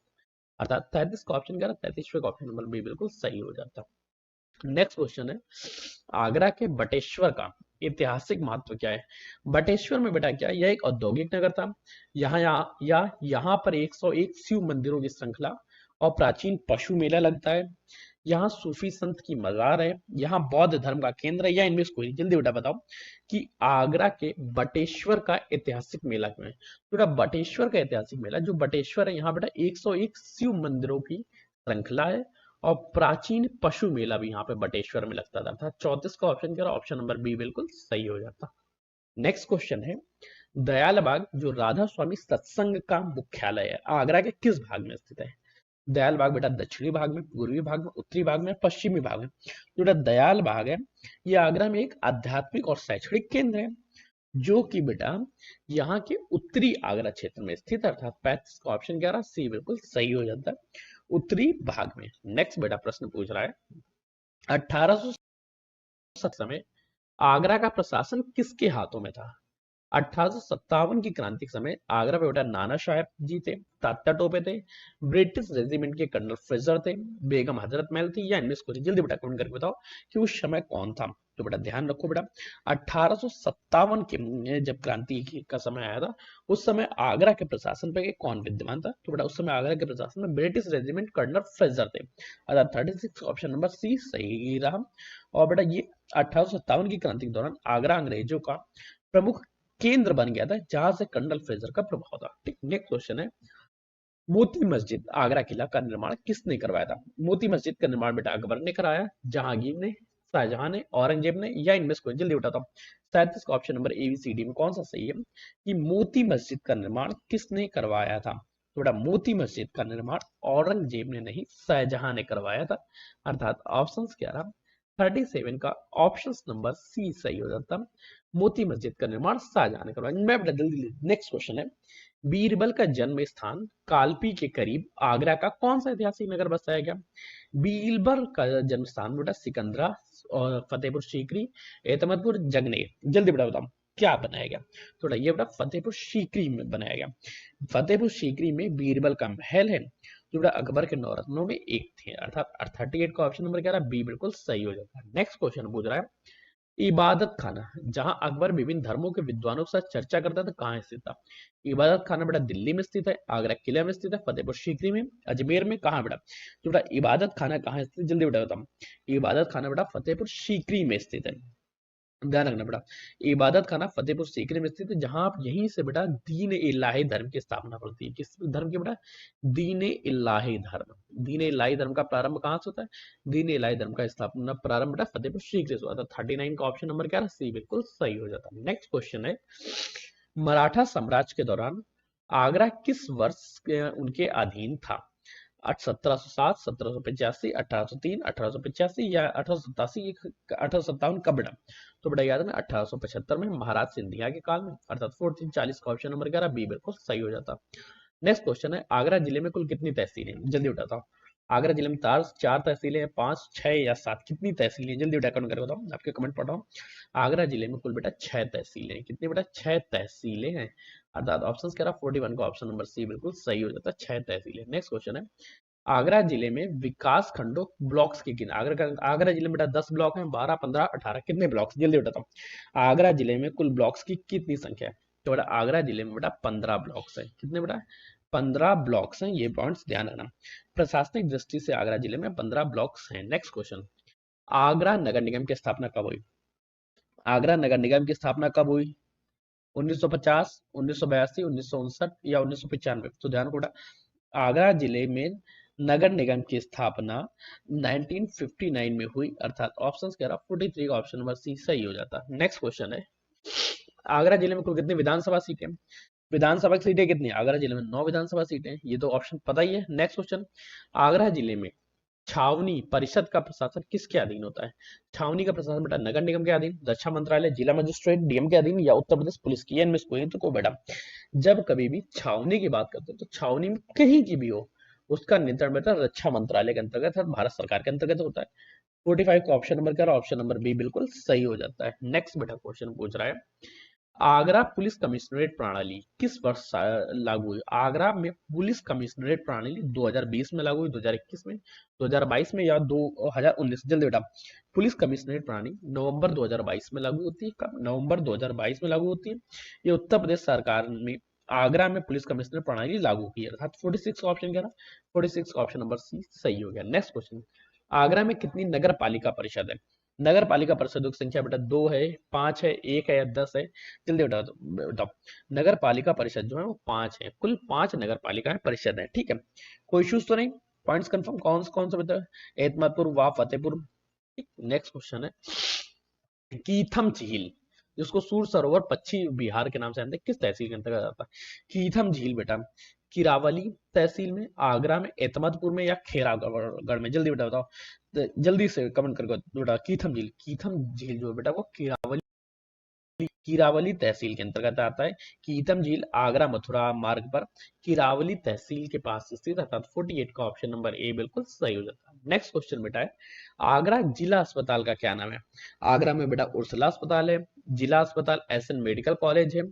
अर्थात 33 का ऑप्शन क्या है? 33वें का ऑप्शन नंबर बी बिल्कुल सही हो जाता है। नेक्स्ट क्वेश्चन है, आगरा के बटेश्वर का ऐतिहासिक महत्व क्या है? बटेश्वर में बेटा क्या है? यह एक औद्योगिक नगर था। यहाँ पर 101 शिव मंदिरों की श्रृंखला और प्राचीन पशु मेला लगता है। यहाँ सूफी संत की मजार है, यहाँ बौद्ध धर्म का केंद्र है, या इनमें से कोई? जल्दी बेटा बताओ कि आगरा के बटेश्वर का ऐतिहासिक मेला क्यों है? तो बेटा बटेश्वर का ऐतिहासिक मेला, जो बटेश्वर है यहाँ बेटा 101 शिव मंदिरों की श्रृंखला है, और प्राचीन पशु मेला भी यहाँ पे बटेश्वर में लगता था। 34 का ऑप्शन क्या? ऑप्शन नंबर बी बिल्कुल सही हो जाता। नेक्स्ट क्वेश्चन है, दयाल बाग जो राधा स्वामी सत्संग का मुख्यालय है आगरा के किस भाग में स्थित है? दयाल बाग बेटा दक्षिणी भाग में, पूर्वी भाग में, उत्तरी भाग में, पश्चिमी भाग में? जो बेटा दयाल बाग है ये आगरा में एक आध्यात्मिक और शैक्षणिक केंद्र है, जो कि बेटा यहाँ के उत्तरी आगरा क्षेत्र में स्थित है। अर्थात 35 का ऑप्शन क्या रहा? सी बिल्कुल सही हो जाता है, उत्तरी भाग में। नेक्स्ट बेटा प्रश्न पूछ रहा है, 1807 में आगरा का प्रशासन किसके हाथों में था? 1857 की क्रांति के समय आगरा पे बेटा नाना साहेब जी थे, तात्या टोपे थे, ब्रिटिश रेजिमेंट के कर्नल फ्रेजर थे, बेगम हजरत महल थी, या इनमें से कोई? जल्दी बेटा कमेंट करके बताओ कि उस समय कौन था। तो बेटा ध्यान रखो बेटा, 1857 के जब क्रांति का समय आया था उस समय आगरा के प्रशासन पे कौन विद्यमान था? तो बेटा उस समय आगरा के प्रशासन में ब्रिटिश रेजिमेंट कर्नल फ्रेजर थे। अर्थात 36 ऑप्शन नंबर सी सही रहा। और बेटा ये 1857 की क्रांति के दौरान आगरा अंग्रेजों का प्रमुख केंद्र बन गया था, जहां से कर्नल फ्रेजर का प्रभाव था। ठीक, नेक्स्ट क्वेश्चन है, मोती मस्जिद आगरा किला का निर्माण किसने करवाया था? मोती मस्जिद का निर्माण बेटा अकबर ने कराया, जहांगीर ने, शाहजहां ने, औरंगजेब ने, या इनमें से कोई? जल्दी बताता हूँ। 37 का option number A B C D में कौन सा सही है कि मोती मस्जिद का निर्माण किसने करवाया था? तो बेटा मोती मस्जिद का निर्माण औरंगजेब ने नहीं, शाहजहां ने करवाया था। अर्थात ऑप्शन क्या रहा, 37 का ऑप्शन नंबर सी सही हो जाता। मोती मस्जिद का निर्माण शाहजहां ने करवाया। मैं बेटा जल्दी, नेक्स्ट क्वेश्चन है, बीरबल का जन्म स्थान कालपी के करीब आगरा का कौन सा ऐतिहासिक नगर बसाया गया? बीरबल का जन्म स्थान बेटा सिकंदरा और फतेहपुर सीकरी, एतमतपुर, जगनेर। जल्दी बेटा बताओ क्या बनाया गया? थोड़ा ये बेटा फतेहपुर सीकरी में बनाया गया। फतेहपुर सीकरी में बीरबल का महल है, जो बेटा अकबर के नौरत्नों में एक थे। अर्थात 38 का ऑप्शन नंबर क्या रहा, बी बिल्कुल सही हो जाता है। नेक्स्ट क्वेश्चन पूछ रहा है, इबादत खाना जहां अकबर विभिन्न धर्मों के विद्वानों के साथ चर्चा करता था, कहाँ स्थित था? इबादत खाना बेटा दिल्ली में स्थित है, आगरा किले में स्थित है, फतेहपुर सीकरी में, अजमेर में, कहाँ बेटा? तो बेटा इबादत खाना कहाँ स्थित, जल्दी बेटा बताओ। इबादत खाना बेटा फतेहपुर सीकरी में स्थित है। ध्यान रखना बेटा, इबादत खाना फतेहपुर सीकरी में स्थित है, जहां आप यहीं से बेटा दीन इलाही धर्म की स्थापना होती है। किस धर्म की बेटा? दीन इलाही धर्म। दीन इलाही धर्म का प्रारंभ कहाँ से होता है? दीन इलाही धर्म का स्थापना प्रारंभ बेटा फतेहपुर सीकरी से हुआ था। 39 का ऑप्शन नंबर क्या है, सी बिल्कुल सही हो जाता है। नेक्स्ट क्वेश्चन है, मराठा साम्राज्य के दौरान आगरा किस वर्ष उनके अधीन था? 1707, 1785, 1803, 1885 या 1887, 1857 कब बेटा? तो बेटा याद है ना, 1875 में महाराज सिंधिया के काल में। अर्थात 1440 का ऑप्शन नंबर 11 बी बिल्कुल सही हो जाता। नेक्स्ट क्वेश्चन है, आगरा जिले में कुल कितनी तहसीलें हैं? जल्दी बता बताओ। आगरा जिले में चार तहसीलें हैं, 5, 6 या 7, कितनी तहसीलें हैं? जल्दी बेटा कमेंट करके बताओ, आपके कमेंट पढ़ रहा हूँ। आगरा जिले में कुल बेटा 6 तहसीलें हैं। कितनी बेटा? 6 तहसीलें हैं। अर्थात ऑप्शन कह रहा 41 का ऑप्शन नंबर सी बिल्कुल सही हो जाता है, 6 तहसीलें। नेक्स्ट क्वेश्चन है, आगरा जिले में विकास खंडों ब्लॉक्स की गिनती। आगरा जिले में बेटा 10 ब्लॉक हैं, 12, 15, 18, कितने ब्लॉक्स? जल्दी बताओ। आगरा जिले में कुल ब्लॉक्स की कितनी संख्या है? तो बेटा आगरा जिले में बेटा 15 ब्लॉक्स है। कितने बेटा? 15 ब्लॉक्स हैं। ये पॉइंट्स ध्यान रखना। प्रशासनिक दृष्टि से आगरा जिले में 15 ब्लॉक्स हैं। नेक्स्ट क्वेश्चन, आगरा नगर निगम की स्थापना कब हुई? आगरा नगर निगम की स्थापना कब हुई? 1950, 1982, 1959 या 1995? तो ध्यान बेटा, आगरा जिले में नगर निगम की स्थापना 1959 में हुई। अर्थात ऑप्शन कह रहा 43 का ऑप्शन नंबर सी सही हो जाता। नेक्स्ट क्वेश्चन है, आगरा जिले में कुल कितनी विधानसभा सीटें? विधानसभा की सीटें कितनी? आगरा जिले में 9 विधानसभा सीटें, ये तो ऑप्शन पता ही है। नेक्स्ट क्वेश्चन, आगरा जिले में छावनी परिषद का प्रशासन किसके अधीन होता है? छावनी का प्रशासन बेटा नगर निगम के अधीन, रक्षा मंत्रालय, जिला मजिस्ट्रेट, डीएम के अधीन या उत्तर प्रदेश पुलिस की? इनमें से कोई तो को बेटा, जब कभी भी छावनी की बात करते हैं तो छावनी में कहीं की भी हो, उसका नियंत्रण बेटा रक्षा मंत्रालय के अंतर्गत और भारत सरकार के अंतर्गत होता है। 45 का ऑप्शन नंबर क्या है? ऑप्शन नंबर बी बिल्कुल सही हो जाता है। नेक्स्ट बेटा क्वेश्चन पूछ रहा है, आगरा पुलिस कमिश्नरेट प्रणाली किस वर्ष लागू हुई? आगरा में पुलिस कमिश्नरेट प्रणाली 2020 में लागू हुई, 2021 में, 2022 में या 2019? जल्दी बेटा, पुलिस कमिश्नरेट प्रणाली नवंबर 2022 में लागू होती है। कब? नवंबर 2022 में लागू होती है। ये उत्तर प्रदेश सरकार में आगरा में पुलिस कमिश्नरेट प्रणाली लागू की है। अर्थात 46 का ऑप्शन क्या था? 46 का ऑप्शन नंबर सी सही हो गया। नेक्स्ट क्वेश्चन, आगरा में कितनी नगर पालिका परिषद है? नगर पालिका परिषदों की संख्या बेटा 2 है, 5 है, 1 है या 10 है? जल्दी बताओ। नगर पालिका परिषद जो है वो 5 है। कुल 5 नगर पालिका परिषद है। ठीक है, कोई इश्यूज तो नहीं? Points confirm? कौन सा बताओ? एतमादपुर, वाह, फतेहपुर। नेक्स्ट क्वेश्चन है, कीथम झील जिसको सूर सरोवर पश्चिम बिहार के नाम से जानते हैं, किस तहसील के अंतर्गत आता है? कीथम झील बेटा किरावली तहसील में, आगरा में, एतमादपुर में या खेरागढ़ में? जल्दी बेटा बताओ, जल्दी से कमेंट करके बेटा। कीथम झील जो बेटा वो किरावली तहसील के अंतर्गत आता है। कीथम झील आगरा मथुरा मार्ग पर किरावली तहसील के पास स्थित, अर्थात 48 का ऑप्शन नंबर ए बिल्कुल सही हो जाता है। नेक्स्ट क्वेश्चन बेटा है, आगरा जिला अस्पताल का क्या नाम है? आगरा में बेटा उर्सला अस्पताल है, जिला अस्पताल एसएन मेडिकल कॉलेज है,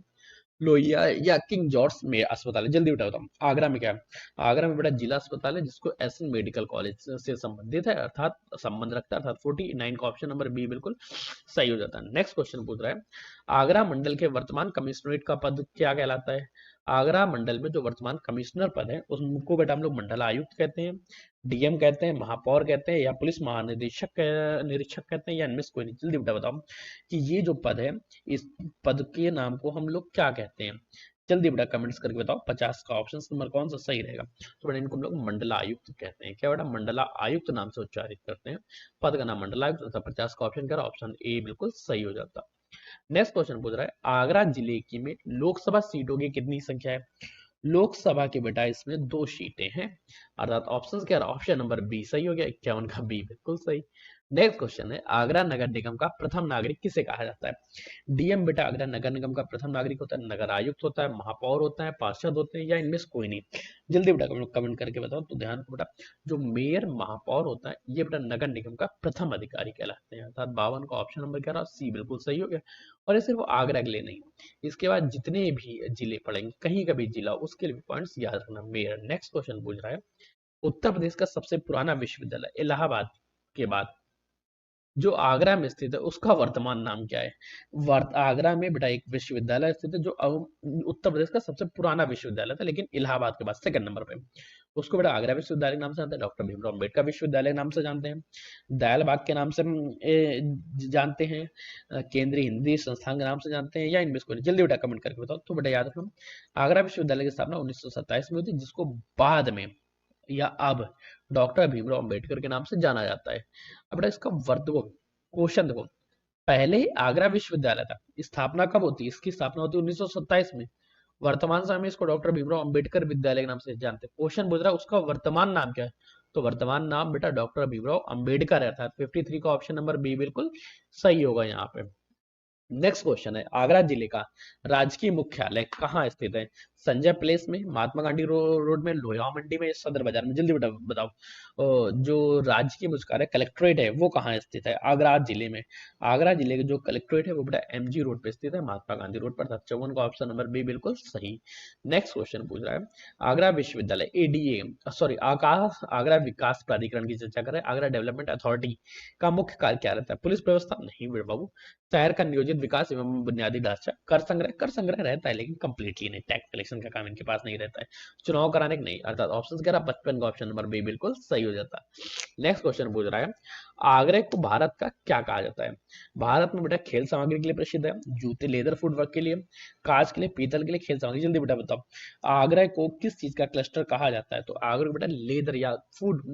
लोहिया या किंग जॉर्ज में अस्पताल है? जल्दी बताओ, आगरा में क्या है? आगरा में बेटा जिला अस्पताल है, जिसको एसएन मेडिकल कॉलेज से संबंधित है, अर्थात संबंध रखता है। अर्थात 49 का ऑप्शन नंबर बी बिल्कुल सही हो जाता है। नेक्स्ट क्वेश्चन पूछ रहा है, आगरा मंडल के वर्तमान कमिश्नरेट का पद क्या कहलाता है? आगरा मंडल में जो वर्तमान कमिश्नर पद है उसको बेटा हम लोग मंडल आयुक्त कहते हैं, डीएम कहते हैं, महापौर कहते हैं या पुलिस महानिदेशक निरीक्षक कहते हैं या इनमें से कोई नहीं? जल्दी बेटा बताओ कि ये जो पद है इस पद के नाम को हम लोग क्या कहते हैं? जल्दी बेटा कमेंट्स करके बताओ। 50 का ऑप्शन नंबर कौन सा सही रहेगा? तो बेटा इनको हम लोग मंडला आयुक्त कहते हैं। क्या बेटा? मंडला आयुक्त नाम से उच्चारित करते हैं, पद का नाम मंडला आयुक्त। 50 का ऑप्शन क्या? ऑप्शन ए बिल्कुल सही हो जाता। नेक्स्ट क्वेश्चन पूछ रहा है, आगरा जिले की में लोकसभा सीटों की कितनी संख्या है? लोकसभा की बेटा इसमें 2 सीटें हैं, अर्थात ऑप्शन क्या रहा, ऑप्शन नंबर बी सही हो गया, 51 का बी बिल्कुल सही। नेक्स्ट क्वेश्चन है, आगरा नगर निगम का प्रथम नागरिक किसे कहा जाता है? डीएम बेटा आगरा नगर निगम का प्रथम नागरिक होता है, नगर आयुक्त होता है, महापौर होता है, पार्षद होते हैं, या इनमें से कोई नहीं? जल्दी बेटा कमेंट करके बताओ। तो ध्यान को बेटा, जो मेयर महापौर होता है ये बेटा नगर निगम का प्रथम अधिकारी कहलाते हैं, अर्थात 52 का ऑप्शन नंबर क्या रहा, सी बिल्कुल सही हो गया। और ये सिर्फ आगरा के लिए नहीं, इसके बाद जितने भी जिले पड़ेंगे, कहीं का भी जिला, उसके लिए पॉइंट्स याद रखना मेयर। नेक्स्ट क्वेश्चन पूछ रहा है, उत्तर प्रदेश का सबसे पुराना विश्वविद्यालय इलाहाबाद के बाद जो आगरा में स्थित है उसका वर्तमान नाम क्या है? आगरा में बेटा एक विश्वविद्यालय स्थित है जो उत्तर प्रदेश का सबसे पुराना विश्वविद्यालय था, लेकिन इलाहाबाद के बाद सेकंड नंबर पे। उसको बेटा आगरा विश्वविद्यालय के नाम से जानते हैं, डॉक्टर भीमराव अम्बेडकर विश्वविद्यालय के नाम से जानते हैं, दयाल बाग के नाम से जानते हैं, केंद्रीय हिंदी संस्थान के नाम से जानते हैं, या इनमें से कोई नहीं? जल्दी बेटा कमेंट करके बताओ। तो बेटा याद रखना, आगरा विश्वविद्यालय की स्थापना 1927 में हुई थी, जिसको बाद में या अब डॉक्टर भीमराव अंबेडकर के नाम से जाना जाता है। अब बेटा इसका वर्त देखो, क्वेश्चन देखो, पहले आगरा विश्वविद्यालय था, स्थापना कब होती है? इसकी स्थापना होती है 1927 में, वर्तमान समय में इसको डॉक्टर भीमराव अंबेडकर विद्यालय के नाम से जानते हैं। क्वेश्चन पूछ रहा है उसका वर्तमान नाम क्या है? तो वर्तमान नाम बेटा डॉक्टर भीमराव अंबेडकर है, अर्थात 53 का ऑप्शन नंबर बी बिल्कुल सही होगा यहाँ पे। नेक्स्ट क्वेश्चन है, आगरा जिले का राजकीय मुख्यालय कहाँ स्थित है? संजय प्लेस में, महात्मा गांधी रोड में, लोहिया मंडी में, सदर बाजार में? जल्दी बताओ। जो राजकीय मुख्यालय कलेक्ट्रेट है वो कहाँ स्थित है आगरा जिले में? आगरा जिले के जो कलेक्ट्रेट है वो बेटा एमजी रोड पे स्थित है, महात्मा गांधी रोड पर। 54 का ऑप्शन नंबर बी बिल्कुल सही। नेक्स्ट क्वेश्चन पूछ रहा है, आगरा विश्वविद्यालय एडीए सॉरी आकाश आगरा विकास प्राधिकरण की चर्चा करें, आगरा डेवलपमेंट अथॉरिटी का मुख्य कार्य क्या रहता है? पुलिस व्यवस्था नहीं बेटा बाबू, शहर का नियोजित विकास एवं बुनियादी ढांचा, कर संग्रह रहता है लेकिन कंप्लीटली नहीं, टैक्स कलेक्शन का काम इनके पास नहीं रहता है, चुनाव कराने के नहीं, अर्थात ऑप्शन कह रहा 55 का ऑप्शन नंबर बी बिल्कुल सही हो जाता है। नेक्स्ट क्वेश्चन पूछ रहा है, आगरे को भारत का क्या कहा जाता है? भारत में बेटा खेल सामग्री के लिए प्रसिद्ध है, जूते लेदर फुटवर्क के लिए, कांच के लिए, पीतल के लिए, खेल सामग्री। जल्दी बेटा बताओ, आगरा को किस चीज का क्लस्टर कहा जाता है? तो आगरा को बेटा लेदर या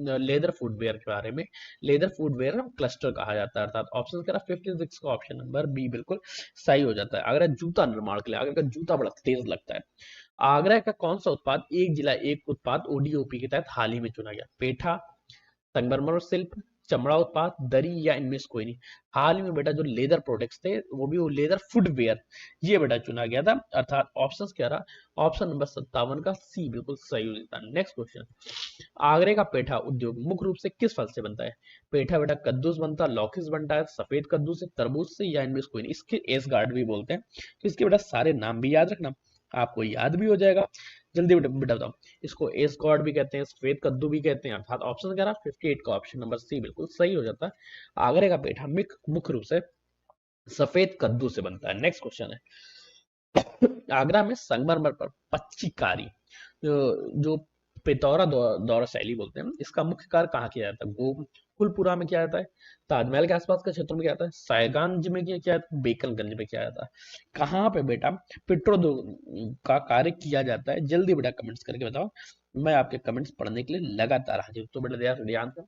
लेदर फुटवेयर के बारे में लेदर फुटवेयर क्लस्टर कहा जाता है, अर्थात ऑप्शन कह रहा 56 का ऑप्शन नंबर बी बिल्कुल सही हो जाता है। आगरा जूता निर्माण के लिए, आगरा का जूता बड़ा तेज लगता है। आगरा का कौन सा उत्पाद एक जिला एक उत्पाद ओडीओपी के तहत हाल ही में चुना गया? पेठा, संगमरमर शिल्प, चमड़ा उत्पाद, दरी, या इनमें से कोई नहीं? हाल ही में बेटा जो लेदर प्रोडक्ट्स थे वो भी वो लेदर फुटवेयर, ये बेटा चुना गया था, अर्थात ऑप्शंस क्या रहा, ऑप्शन नंबर 57 का सी बिल्कुल सही हो जाता है। नेक्स्ट क्वेश्चन, आगरे का पेठा उद्योग मुख्य रूप से किस फल से बनता है? पेठा बेटा कद्दू से बनता है, लौकी से बनता है, सफेद कद्दू से, तरबूज से, या इनमें से कोई नहीं? इसके एस गार्ड भी बोलते हैं, तो इसके बेटा सारे नाम भी याद रखना, आपको याद भी हो जाएगा। जल्दी बेटा बताओ, इसको एस गॉड भी कहते हैं, सफेद कद्दू भी कहते हैं, अर्थात ऑप्शन क्या रहा 58 का ऑप्शन नंबर सी बिल्कुल सही हो जाता है। आगरे का पेठा मुख्य रूप से सफेद कद्दू से बनता है। नेक्स्ट क्वेश्चन है, आगरा में संगमरमर पर पच्चीकारी जो पिथौरा दौरा शैली बोलते हैं, इसका मुख्य कार्य कहाँ किया जाता है? गोकुलपुरा में किया जाता है, ताजमहल के आसपास के क्षेत्र में किया जाता है, सायगंज में किया जाता है, बेकनगंज में किया जाता है? कहाँ पे बेटा पेट्रो का कार्य किया जाता है? जल्दी बेटा कमेंट्स करके बताओ, मैं आपके कमेंट्स पढ़ने के लिए लगातार हाजिर हूं। तो बेटा ध्यान से,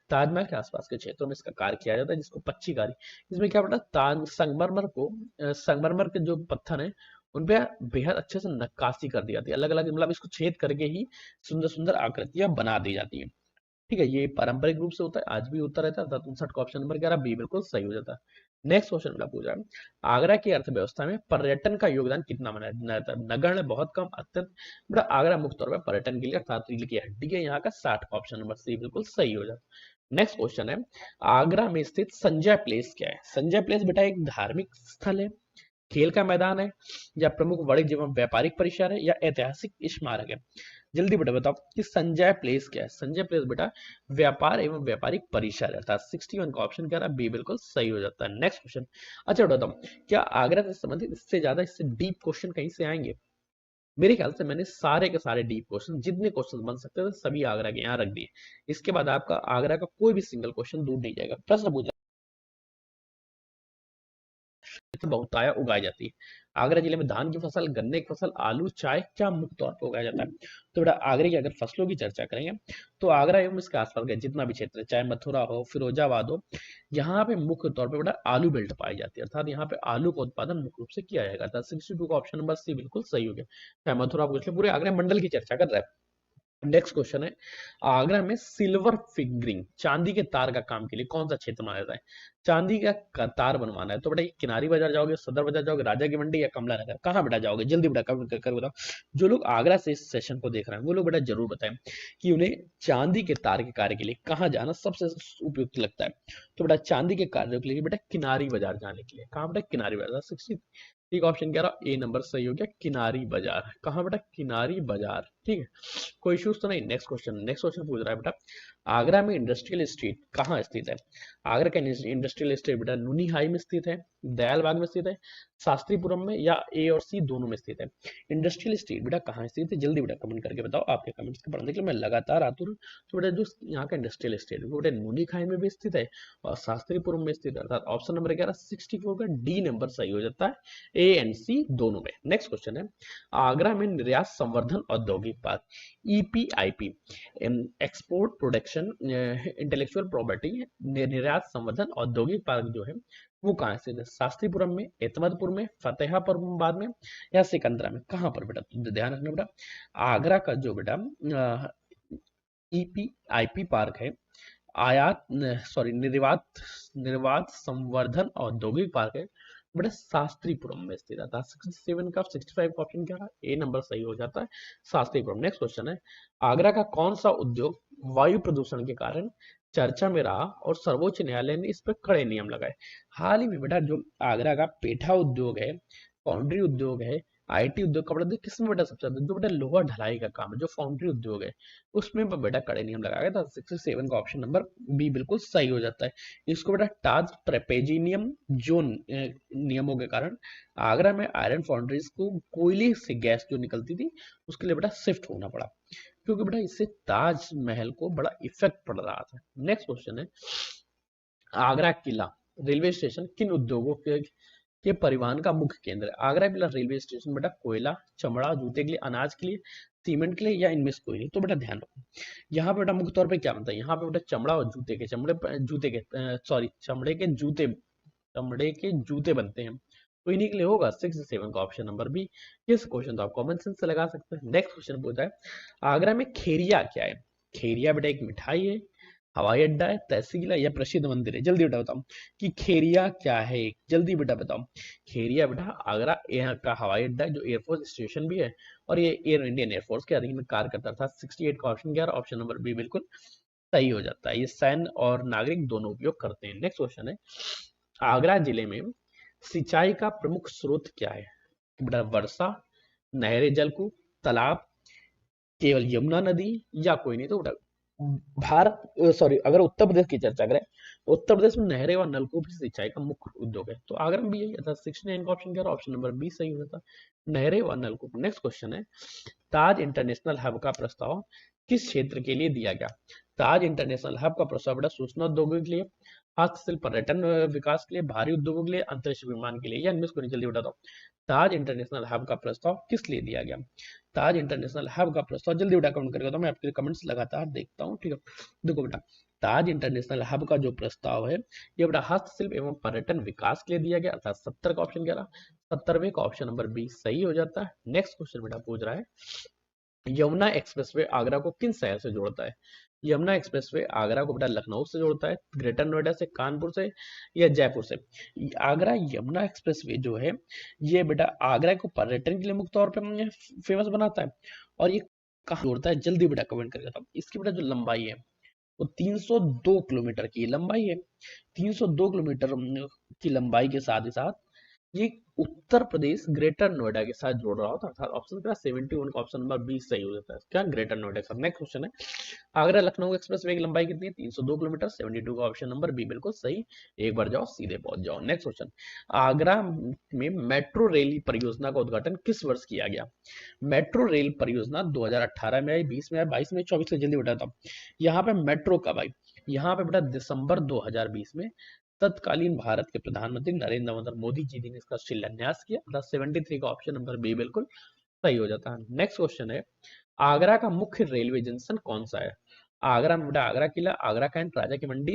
ताजमहल के आसपास के क्षेत्रों में इसका कार्य किया जाता है, जिसको पच्चीकारी। इसमें क्या बेटा संगमरमर के जो पत्थर है उनपे बेहद अच्छे से नक्काशी कर दी जाती है, अलग अलग मतलब इसको छेद करके ही सुंदर सुंदर आकृतियां बना दी जाती है। ठीक है, ये पारंपरिक रूप से होता है, आज भी होता रहता है। 59 का ऑप्शन नंबर 11 बी बिल्कुल सही हो जाता है। नेक्स्ट क्वेश्चन मेरा पूछ रहा है, आगरा की अर्थव्यवस्था में पर्यटन का योगदान कितना माना जाता है? नगण्य, बहुत कम, अत्यंत? बेटा आगरा मुख्य तौर पर पर्यटन के लिए अर्थात रील की हड्डी है यहाँ का, 60 का ऑप्शन नंबर सी बिल्कुल सही हो जाता है। नेक्स्ट क्वेश्चन है, आगरा में स्थित संजय प्लेस क्या है? संजय प्लेस बेटा एक धार्मिक स्थल है, खेल का मैदान है, या प्रमुख वाणिज्य एवं व्यापारिक परिसर है, या ऐतिहासिक स्मारक है? जल्दी बेटा बताओ कि संजय प्लेस क्या है? संजय प्लेस बेटा व्यापार एवं व्यापारिक परिसर है, अर्थात 61 का ऑप्शन क्या रहा बी बिल्कुल सही हो जाता है। नेक्स्ट क्वेश्चन, अच्छा बताओ, क्या आगरा से संबंधित इससे ज्यादा इससे डीप क्वेश्चन कहीं से आएंगे? मेरे ख्याल से मैंने सारे के सारे डीप क्वेश्चन जितने क्वेश्चन बन सकते थे सभी आगरा के यहाँ रख दिए। इसके बाद आपका आगरा का कोई भी सिंगल क्वेश्चन दूर नहीं जाएगा। प्रश्न पूछा बहुताया उगाई जाती है? आगरा जिले में धान की फसल, गन्ने की फसल, आलू, चाय क्या मुख्य तौर पर उगाया जाता है? तो बेटा आगरे की अगर फसलों की चर्चा करेंगे तो आगरा एवं इसके आसपास का जितना भी क्षेत्र है, चाहे मथुरा हो, फिरोजाबाद हो, यहाँ पे मुख्य तौर पे बेटा आलू बेल्ट पाई जाती है, अर्थात यहाँ पे आलू का उत्पादन मुख्य रूप से किया जाएगा। 62 का ऑप्शन नंबर सी बिल्कुल सही हो गया। चाहे मथुरा पूछ ले, पूरे आगरा मंडल की चर्चा कर रहा है। नेक्स्ट क्वेश्चन है, आगरा में सिल्वर फिंगरिंग चांदी के तार का काम के लिए कौन सा क्षेत्र माना जाता है? चांदी का तार बनवाना है तो बेटा ये किनारी बाजार जाओगे, सदर बाजार जाओगे, राजा की मंडी या कमला नगर, कहाँ बेटा जाओगे? जल्दी बेटा कमेंट कर बताओ। जो लोग आगरा से इस सेशन को देख रहे हैं वो लोग बेटा जरूर बताएं कि उन्हें चांदी के तार के कार्य के लिए कहाँ जाना सबसे उपयुक्त लगता है। तो बेटा चांदी के कार्यों के लिए बेटा किनारी बाजार जाने के लिए, कहाँ बेटा? किनारी बाजार। 60 ठीक ऑप्शन कह रहा ए नंबर सही हो गया, किनारी बाजार। कहाँ बेटा? किनारी बाजार। ठीक है, कोई इश्यूज तो नहीं। नेक्स्ट क्वेश्चन पूछ रहा है बेटा, आगरा में इंडस्ट्रियल स्ट्रीट कहाँ स्थित है? आगरा का इंडस्ट्रियल स्ट्रीट बेटा नूनी हाई में स्थित है, दयाल बाग में स्थित है, शास्त्रीपुरम में, या ए और सी दोनों में स्थित है? इंडस्ट्रियल स्ट्रीट बेटा कहाँ स्थित है? जल्दी बेटा कमेंट करके बताओ। आपके कमेंट्स को पढ़ने के लिए मैं लगातार आतुर हूँ। तो बेटा जो यहाँ का इंडस्ट्रियल स्ट्रीट वो बेटा नूनी खाई में भी स्थित है और शास्त्रीपुरम में स्थित है, अर्थात ऑप्शन नंबर 11 64 का डी नंबर सही हो जाता है, ए एंड सी दोनों में। नेक्स्ट क्वेश्चन है, आगरा में निर्यात संवर्धन औद्योगिक park EPIP export production intellectual property निर्यात संवर्धन औद्योगिक पार्क जो है वो कहाँ स्थित है? शास्त्रीपुरम में, एतमदपुर में, फतेहाबाद में, या सिकंदरा में? कहाँ पर बेटा? तो ध्यान रखना बेटा, आगरा का जो बेटा ईपीआईपी पार्क है, निर्वात संवर्धन औद्योगिक पार्क है बेटा शास्त्रीपुरम में स्थित था। 67 का 65 का ऑप्शन क्या रहा? ए नंबर सही हो जाता है, शास्त्रीपुरम। नेक्स्ट क्वेश्चन है, आगरा का कौन सा उद्योग वायु प्रदूषण के कारण चर्चा में रहा और सर्वोच्च न्यायालय ने इस पर कड़े नियम लगाए? हाल ही में बेटा जो आगरा का पेठा उद्योग है, फाउंड्री उद्योग है, आईटी उद्योग का बेटा किसमें बेटा सबसे ज्यादा? जो बेटा लोहा ढलाई का काम है, जो फाउंड्री उद्योग है उसमें बेटा कड़े नियम लगाया गया था। 67 का ऑप्शन नंबर बी बिल्कुल सही हो जाता है। इसको बेटा टाज ट्रेपेजियम जोन नियमों के कारण आगरा में आयरन फाउंड्रीज को कोयले से गैस जो निकलती थी उसके लिए बेटा शिफ्ट होना पड़ा, क्योंकि बेटा इससे ताजमहल को बड़ा इफेक्ट पड़ रहा था। नेक्स्ट क्वेश्चन है, आगरा किला रेलवे स्टेशन किन उद्योगों के परिवहन का मुख्य केंद्र है? आगरा किला रेलवे स्टेशन बेटा कोयला, चमड़ा, जूते के लिए, अनाज के लिए, सीमेंट के लिए, या इनमें से कोई नहीं? तो बेटा ध्यान रखो, यहाँ पे बेटा मुख्य तौर पे क्या बनता है? यहाँ पे बेटा चमड़ा और चमड़े के जूते बनते हैं, तो इन्हीं के लिए होगा 67 का ऑप्शन नंबर बी। ये क्वेश्चन तो आप कॉमन सेंस से लगा सकते हैं। नेक्स्ट क्वेश्चन पूछा है, आगरा में खेरिया क्या है? खेरिया बेटा एक मिठाई है, हवाई अड्डा है, तहसील है, या प्रसिद्ध मंदिर है? जल्दी बेटा बताओ कि खेरिया क्या है, जल्दी बेटा बताओ। खेरिया बेटा आगरा यहाँ का हवाई अड्डा है जो एयरफोर्स स्टेशन भी है और ये इंडियन एयरफोर्स के अधीन में कार्य करता था। 68 का ऑप्शन क्या? ऑप्शन नंबर बी बिल्कुल सही हो जाता है, ये सैन्य और नागरिक दोनों उपयोग करते हैं। नेक्स्ट क्वेश्चन है, आगरा जिले में सिंचाई का प्रमुख स्रोत क्या है? बेटा वर्षा, नहरी जलकूप, तालाब, केवल यमुना नदी, या कोई नहीं? तो बेटा अगर उत्तर प्रदेश की चर्चा करें तो उत्तर प्रदेश में नहरें और नलकूप की सिंचाई का मुख्य उद्योग है, तो आगरा में भी यही था। 69 का ऑप्शन क्या? ऑप्शन नंबर बी सही होता, नहरें और नलकूप। नेक्स्ट क्वेश्चन है, ताज इंटरनेशनल हब का प्रस्ताव किस क्षेत्र के लिए दिया गया? ताज इंटरनेशनल हब का प्रस्ताव बेटा सूचना उद्योगों के लिए, हस्तशिल्प पर्यटन विकास के लिए, भारी उद्योगों के लिए, अंतरिक्ष विमान के लिए, या इनमें से कोई? जल्दी बता दो, ताज इंटरनेशनल हब का प्रस्ताव किस लिए दिया गया? ताज इंटरनेशनल हब का प्रस्ताव जल्दी बेटा कमेंट करके बताओ, मैं आपके कमेंट्स लगातार देखता हूँ। ठीक है, देखो बेटा ताज इंटरनेशनल हब का जो प्रस्ताव है ये बेटा हस्तशिल्प एवं पर्यटन विकास के लिए दिया गया, अर्थात 70 का ऑप्शन क्या रहा? 70वें का ऑप्शन नंबर बी सही हो जाता है। नेक्स्ट क्वेश्चन बेटा पूछ रहा है, यमुना एक्सप्रेसवे आगरा को किन शहर से जोड़ता है? यमुना एक्सप्रेसवे आगरा को बेटा लखनऊ से जोड़ता है, ग्रेटर नोएडा से, कानपुर से, या जयपुर से? आगरा यमुना एक्सप्रेसवे जो है ये बेटा आगरा को पर्यटन के लिए मुख्य तौर पर फेमस बनाता है, और ये कहाँ जोड़ता है? जल्दी बेटा कमेंट करके बताओ। इसकी बेटा जो लंबाई है वो 302 किलोमीटर की लंबाई है। 302 किलोमीटर की लंबाई के साथ ही साथ ये उत्तर प्रदेश ग्रेटर नोएडा के साथ जोड़ रहा होता है, ऑप्शन का 71 का ऑप्शन नंबर बी सही हो जाता है, क्या? ग्रेटर नोएडा के साथ। नेक्स्ट क्वेश्चन है, आगरा लखनऊ एक्सप्रेस वे की लंबाई कितनी है? 302 किलोमीटर, 72 का ऑप्शन नंबर बी बिल्कुल सही। एक बार जाओ सीधे पहुंच जाओ। नेक्स्ट क्वेश्चन, आगरा में मेट्रो रेल परियोजना का उद्घाटन किस वर्ष किया गया? मेट्रो रेल परियोजना 2018 में आई, 20 में आई, 22 में, 24 में? जल्दी बताता हूँ। यहाँ पे मेट्रो कब आई? यहाँ पे बेटा दिसंबर 2020 में तत्कालीन भारत के प्रधानमंत्री नरेंद्र मोदी जी ने इसका शिलान्यास किया। 73 का ऑप्शन नंबर बी बिल्कुल सही हो जाता है। नेक्स्ट क्वेश्चन है, आगरा का मुख्य रेलवे जंक्शन कौन सा है? आगरा में बेटा आगरा किला, आगरा कैंट, राजा की मंडी,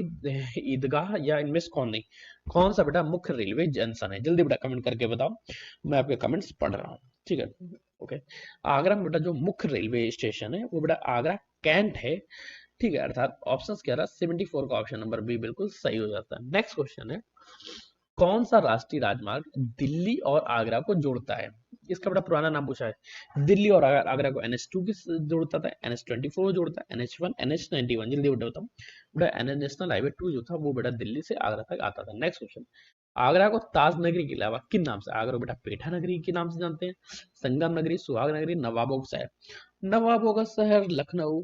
ईदगाह या इनमें से कौन नहीं? कौन सा बेटा मुख्य रेलवे जंक्शन है? जल्दी बेटा कमेंट करके बताओ, मैं आपके कमेंट्स पढ़ रहा हूँ। ठीक है, ओके। आगरा में बेटा जो मुख्य रेलवे स्टेशन है वो बेटा आगरा कैंट है। ठीक है, अर्थात ऑप्शन क्या रहा? 74 का ऑप्शन नंबर बी बिल्कुल सही हो जाता है। नेक्स्ट क्वेश्चन है, कौन सा राष्ट्रीय राजमार्ग दिल्ली और आगरा को जोड़ता है? इसका बड़ा पुराना नाम पूछा है। दिल्ली और आगरा को NH2 की जोड़ता था, NH24 जोड़ता है, NH1, NH91। जल्दी बेटा बताओ बेटा, नेशनल हाईवे 2 जो था वो बेटा दिल्ली से आगरा तक आता था। नेक्स्ट क्वेश्चन, आगरा को ताज नगरी के अलावा किन नाम से? आगरा को बेटा पेठा नगरी के नाम से जानते हैं, संगम नगरी, सुहाग नगरी, नवाबों का शहर। नवाबों का शहर लखनऊ,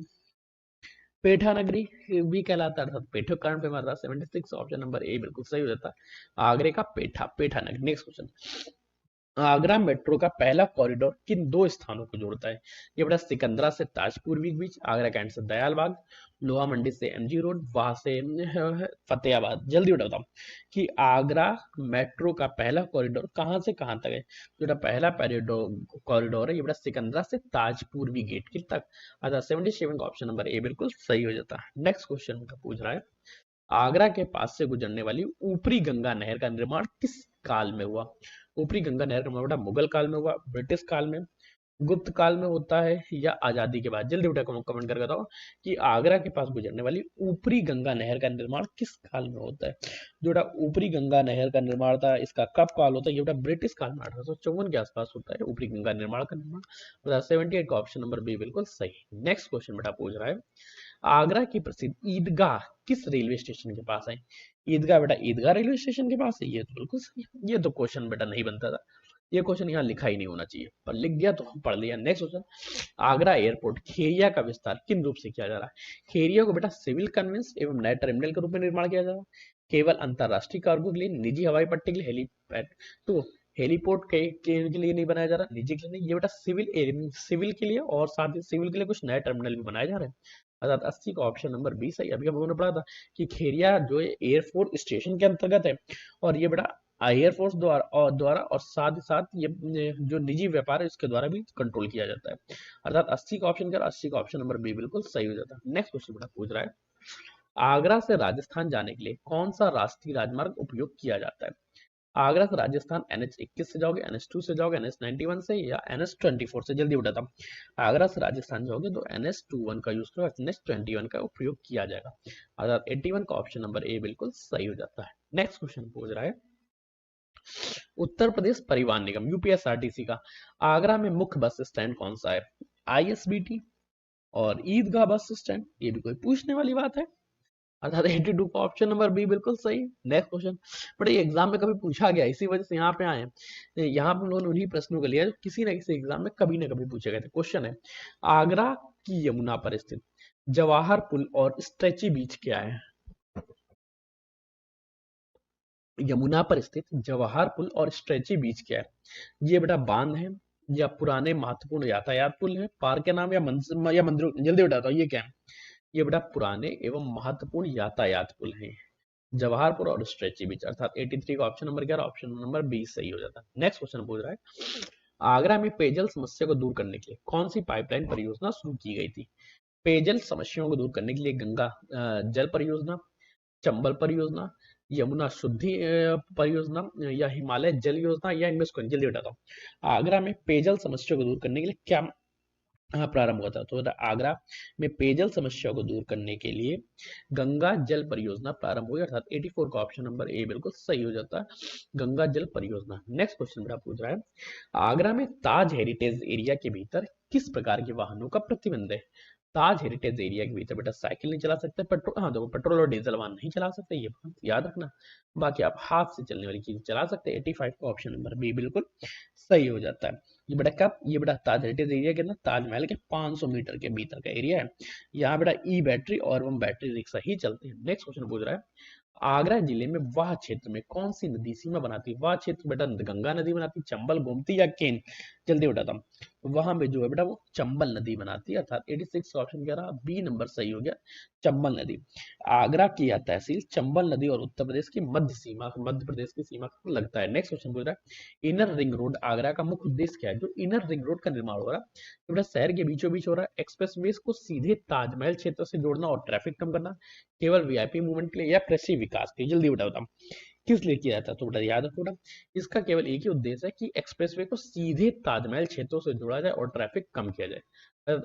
पेठा नगरी भी कहलाता है, अर्थात पेठो कारण पे मार रहा। 76 ऑप्शन नंबर ए बिल्कुल सही हो जाता है। आगरे का पेठा नगरी। नेक्स्ट क्वेश्चन, आगरा मेट्रो का पहला कॉरिडोर किन दो स्थानों को जोड़ता है? ये बड़ा सिकंदरा से ताजपुर के बीच, आगरा कैंट से दयालबाग, लोहा मंडी से MG रोड, वहां से फतेहाबाद। जल्दी बताओ कि आगरा मेट्रो का पहला कॉरिडोर कहां से कहां तक है? जो पहला कॉरिडोर है ये बड़ा सिकंदरा से ताजपुर गेट के तक। अच्छा, 77 का ऑप्शन नंबर ए बिल्कुल सही हो जाता है। नेक्स्ट क्वेश्चन का पूछ रहा है, आगरा के पास से गुजरने वाली ऊपरी गंगा नहर का निर्माण किस काल में हुआ? ऊपरी गंगा नहर का निर्माण मुगल काल में हुआ, ब्रिटिश काल में, गुप्त काल में होता है या आजादी के बाद? जल्दी बेटा कमेंट करके बताओ कि आगरा के पास गुजरने वाली ऊपरी गंगा नहर का निर्माण किस काल में होता है? जो ऊपरी गंगा नहर का निर्माण था इसका कब काल होता है? ये ब्रिटिश काल में 1854 के आसपास होता है ऊपरी गंगा निर्माण का निर्माण। 78 का ऑप्शन नंबर बी बिल्कुल सही। नेक्स्ट क्वेश्चन बेटा पूछ रहा है, आगरा की प्रसिद्ध ईदगाह किस रेलवे स्टेशन के पास है? ईदगाह बेटा ईदगाह रेलवे स्टेशन के पास है, ये तो बिल्कुल सही है। ये तो क्वेश्चन बेटा नहीं बनता था, ये क्वेश्चन यहाँ लिखा ही नहीं होना चाहिए, पर लिख दिया तो हम पढ़ लिया। Next question, Agra airport Kheria का विस्तार किन रूप से किया जा रहा है? खेरिया को बेटा सिविल कन्वेंस एवं नए टर्मिनल के रूप में निर्माण किया जा रहा है, केवल अंतरराष्ट्रीय कार्गो के लिए, निजी हवाई पट्टी के लिए, हेलीपैड तो हेलीपोर्ट के लिए नहीं बनाया जा रहा, निजी के लिए नहीं, ये बेटा सिविल के लिए, और साथ ही सिविल के लिए कुछ नए टर्मिनल भी बनाए जा रहे हैं। अर्थात 80 का ऑप्शन नंबर बी सही। अभी हम लोगों ने पढ़ा था कि खेरिया जो है एयरफोर्स स्टेशन के अंतर्गत है, और ये बेटा एयरफोर्स द्वारा और साथ ही साथ ये जो निजी व्यापार है इसके द्वारा भी कंट्रोल किया जाता है। अर्थात 80 का ऑप्शन क्या? 80 का ऑप्शन नंबर बी बिल्कुल सही हो जाता है। नेक्स्ट क्वेश्चन बेटा पूछ रहा है, आगरा से राजस्थान जाने के लिए कौन सा राष्ट्रीय राजमार्ग उपयोग किया जाता है? आगरा से राजस्थान NH21 से जाओगे, NH2 से जाओगे, NH91 से या NH24 से? जल्दी बताता हूँ, आगरा से राजस्थान जाओगे तो NH21 का यूज करो, NH21 का उपयोग किया जाएगा। अर्थात 81 का ऑप्शन नंबर ए बिल्कुल सही हो जाता है। नेक्स्ट क्वेश्चन पूछ रहा है, उत्तर प्रदेश परिवहन निगम UPSRTC का आगरा में मुख्य बस स्टैंड कौन सा है? ISBT और ईदगाह बस स्टैंड? ये भी कोई पूछने वाली बात है। अर्थात 82 का ऑप्शन नंबर बी बिल्कुल सही। नेक्स्ट क्वेश्चन, बट ये एग्जाम में कभी पूछा गया, इसी वजह से यहाँ पे आए हैं। यहाँ पे हम लोगों ने उन्हीं प्रश्नों को लिया जो किसी न किसी एग्जाम में कभी ना कभी पूछे गए थे। क्वेश्चन है, आगरा की यमुना पर स्थित जवाहर पुल और स्ट्रेची बीच क्या है? यमुना पर स्थित जवाहर पुल और स्ट्रेची बीच क्या है? ये बेटा बांध है, या पुराने महत्वपूर्ण यातायात पुल है, पार्क के नाम, या मंदिर? जल्दी बताओ ये क्या है? ये बेटा पुराने एवं महत्वपूर्ण यातायात पुल है, जवाहरपुर और स्ट्रेची बीच। अर्थात 83 का ऑप्शन नंबर क्या? ऑप्शन नंबर बी सही हो जाता है। नेक्स्ट क्वेश्चन पूछ रहा है, आगरा में पेयजल समस्या को दूर करने के लिए कौन सी पाइपलाइन परियोजना शुरू की गई थी? पेयजल समस्याओं को दूर करने के लिए गंगा जल परियोजना, चंबल परियोजना, यमुना शुद्धि परियोजना, या हिमालय जल योजना, या इनमें से जल्दी बताता हूँ। आगरा में पेयजल समस्या को दूर करने के लिए क्या प्रारंभ हुआ था? तो आगरा में पेयजल समस्या को दूर करने के लिए गंगा जल परियोजना प्रारंभ हुई। अर्थात 84 का ऑप्शन नंबर ए बिल्कुल सही हो जाता है, गंगा जल परियोजना। नेक्स्ट क्वेश्चन मेरा पूछ रहा है, आगरा में ताज हेरिटेज एरिया के भीतर किस प्रकार के वाहनों का प्रतिबंध है? ताज हेरिटेज एरिया के भीतर बेटा साइकिल नहीं चला सकते, पेट्रोल, हाँ देखो पेट्रोल और डीजल वाहन नहीं चला सकते, ये बात याद रखना। बाकी आप हाथ से चलने वाली चीज चला सकते हैं। 85 का ऑप्शन नंबर बी बिल्कुल सही हो जाता है। ये बेटा कब, ये बेटा ताज हेरिटेज एरिया के अंदर ताजमहल के 500 मीटर के भीतर का एरिया है। यहाँ बेटा ई बैटरी और वो बैटरी रिक्शा ही चलते हैं। नेक्स्ट क्वेश्चन पूछ रहा है, आगरा जिले में वाह क्षेत्र में कौन सी नदी सीमा बनाती है? वाह क्षेत्र बेटा गंगा नदी बनाती है, चंबल, गोमती या केन? जल्दी बताता हूँ। वहां पे जो है बेटा वो चंबल नदी बनाती है, अर्थात 86 ऑप्शन कह रहा, बी नंबर सही हो गया, चंबल नदी। आगरा की यह तहसील चंबल नदी और उत्तर प्रदेश की मध्य सीमा, मध्य प्रदेश की सीमा को लगता है। नेक्स्ट क्वेश्चन पूछ रहा है, इनर रिंग रोड आगरा का मुख्य उद्देश्य क्या है? जो इनर रिंग रोड का निर्माण हो रहा है तो बेटा शहर के बीचों बीच हो रहा है, एक्सप्रेसवेज को सीधे ताजमहल क्षेत्र से जोड़ना और ट्रैफिक कम करना, केवल वीआईपी मूवमेंट के लिए या कृषि विकास के लिए? जल्दी बताओ किस लिए किया जाता है? तो बेटा याद रखो बेटा, इसका केवल एक ही उद्देश्य है कि एक्सप्रेसवे को सीधे ताजमहल क्षेत्रों से जोड़ा जाए और ट्रैफिक कम किया जाए।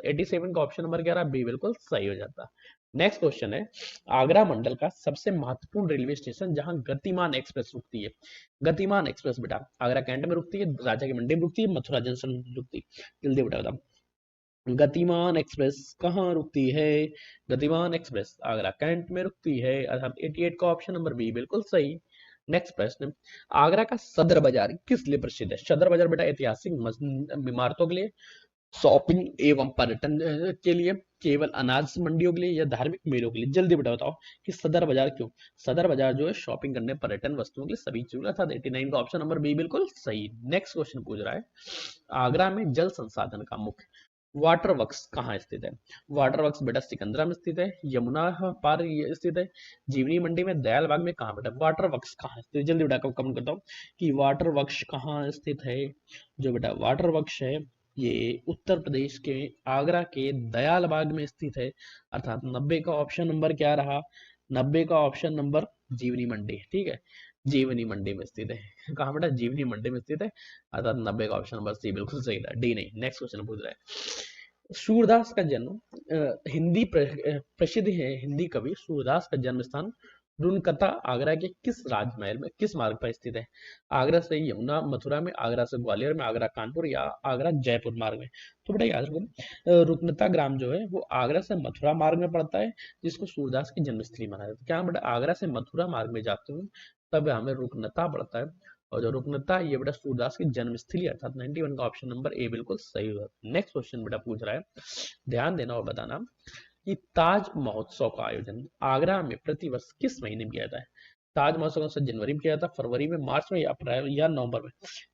87 का ऑप्शन नंबर 11 बी बिल्कुल सही हो जाता है। नेक्स्ट क्वेश्चन है, आगरा मंडल का सबसे महत्वपूर्ण रेलवे स्टेशन जहां गतिमान एक्सप्रेस रुकती है? गतिमान एक्सप्रेस बेटा आगरा कैंट में रुकती है, राजा की मंडी में रुकती है, मथुरा जंक्शन में रुकती है? जल्दी बताओ गतिमान एक्सप्रेस कहाँ रुकती है? गतिमान एक्सप्रेस आगरा कैंट में रुकती है, अर्थात 88 का ऑप्शन नंबर बी बिल्कुल सही। नेक्स्ट प्रश्न, आगरा का सदर बाजार किस लिए प्रसिद्ध है? सदर बाजार बेटा ऐतिहासिक इमारतों के लिए, शॉपिंग एवं पर्यटन के लिए, केवल अनाज मंडियों के लिए या धार्मिक मेलों के लिए? जल्दी बेटा बताओ कि सदर बाजार क्यों? सदर बाजार जो है शॉपिंग करने, पर्यटन वस्तुओं के लिए, सभी चीजों के, अर्थात 89 का ऑप्शन नंबर बी बिल्कुल सही। नेक्स्ट क्वेश्चन पूछ रहा है, आगरा में जल संसाधन का मुख्य वाटर वर्क्स कहाँ स्थित है? वाटर वर्क्स बेटा सिकंदरा में स्थित है, यमुना पार स्थित है, जीवनी मंडी में, दयाल बाग में, कहाँ बेटा वाटर वर्क्स कहाँ स्थित है? जल्दी बेटा कमेंट करता हूँ कि वाटर वर्क्स कहाँ स्थित है। जो बेटा वाटर वर्क्स है ये उत्तर प्रदेश के आगरा के दयाल बाग में स्थित है, अर्थात 90 का ऑप्शन नंबर क्या रहा? 90 का ऑप्शन नंबर जीवनी मंडी, ठीक है, जीवनी मंडी में स्थित है। कहाँ बेटा? जीवनी मंडी में स्थित है, अर्थात 90 का ऑप्शन नंबर सी बिल्कुल सही था, डी नहीं। नेक्स्ट क्वेश्चन पूछ रहा है, सूरदास का जन्म हिंदी प्रसिद्ध है हिंदी कवि सूरदास का जन्म स्थान रुनकता आगरा के किस राजमहल में, किस मार्ग पर स्थित है? आगरा से यमुना मथुरा में, आगरा से ग्वालियर में, आगरा कानपुर या आगरा जयपुर मार्ग में? तो बेटा याद रखो रुकनता ग्राम जो है वो आगरा से मथुरा मार्ग में पड़ता है, जिसको सूरदास की जन्मस्थली माना जाता है। क्या बेटा आगरा से मथुरा मार्ग में जाते हुए तब हमें रुकनता पड़ता है, और जो रुकनता ये बेटा सूरदास की जन्मस्थली, अर्थात 91 का ऑप्शन नंबर ए बिल्कुल सही होगा। नेक्स्ट क्वेश्चन बेटा पूछ रहा है, ध्यान देना और बताना कि ताज महोत्सव का आयोजन आगरा में प्रतिवर्ष किस महीने में किया जाता है? ताज महोत्सव का जनवरी में किया जाता है, फरवरी में, मार्च में या अप्रैल या नवंबर में?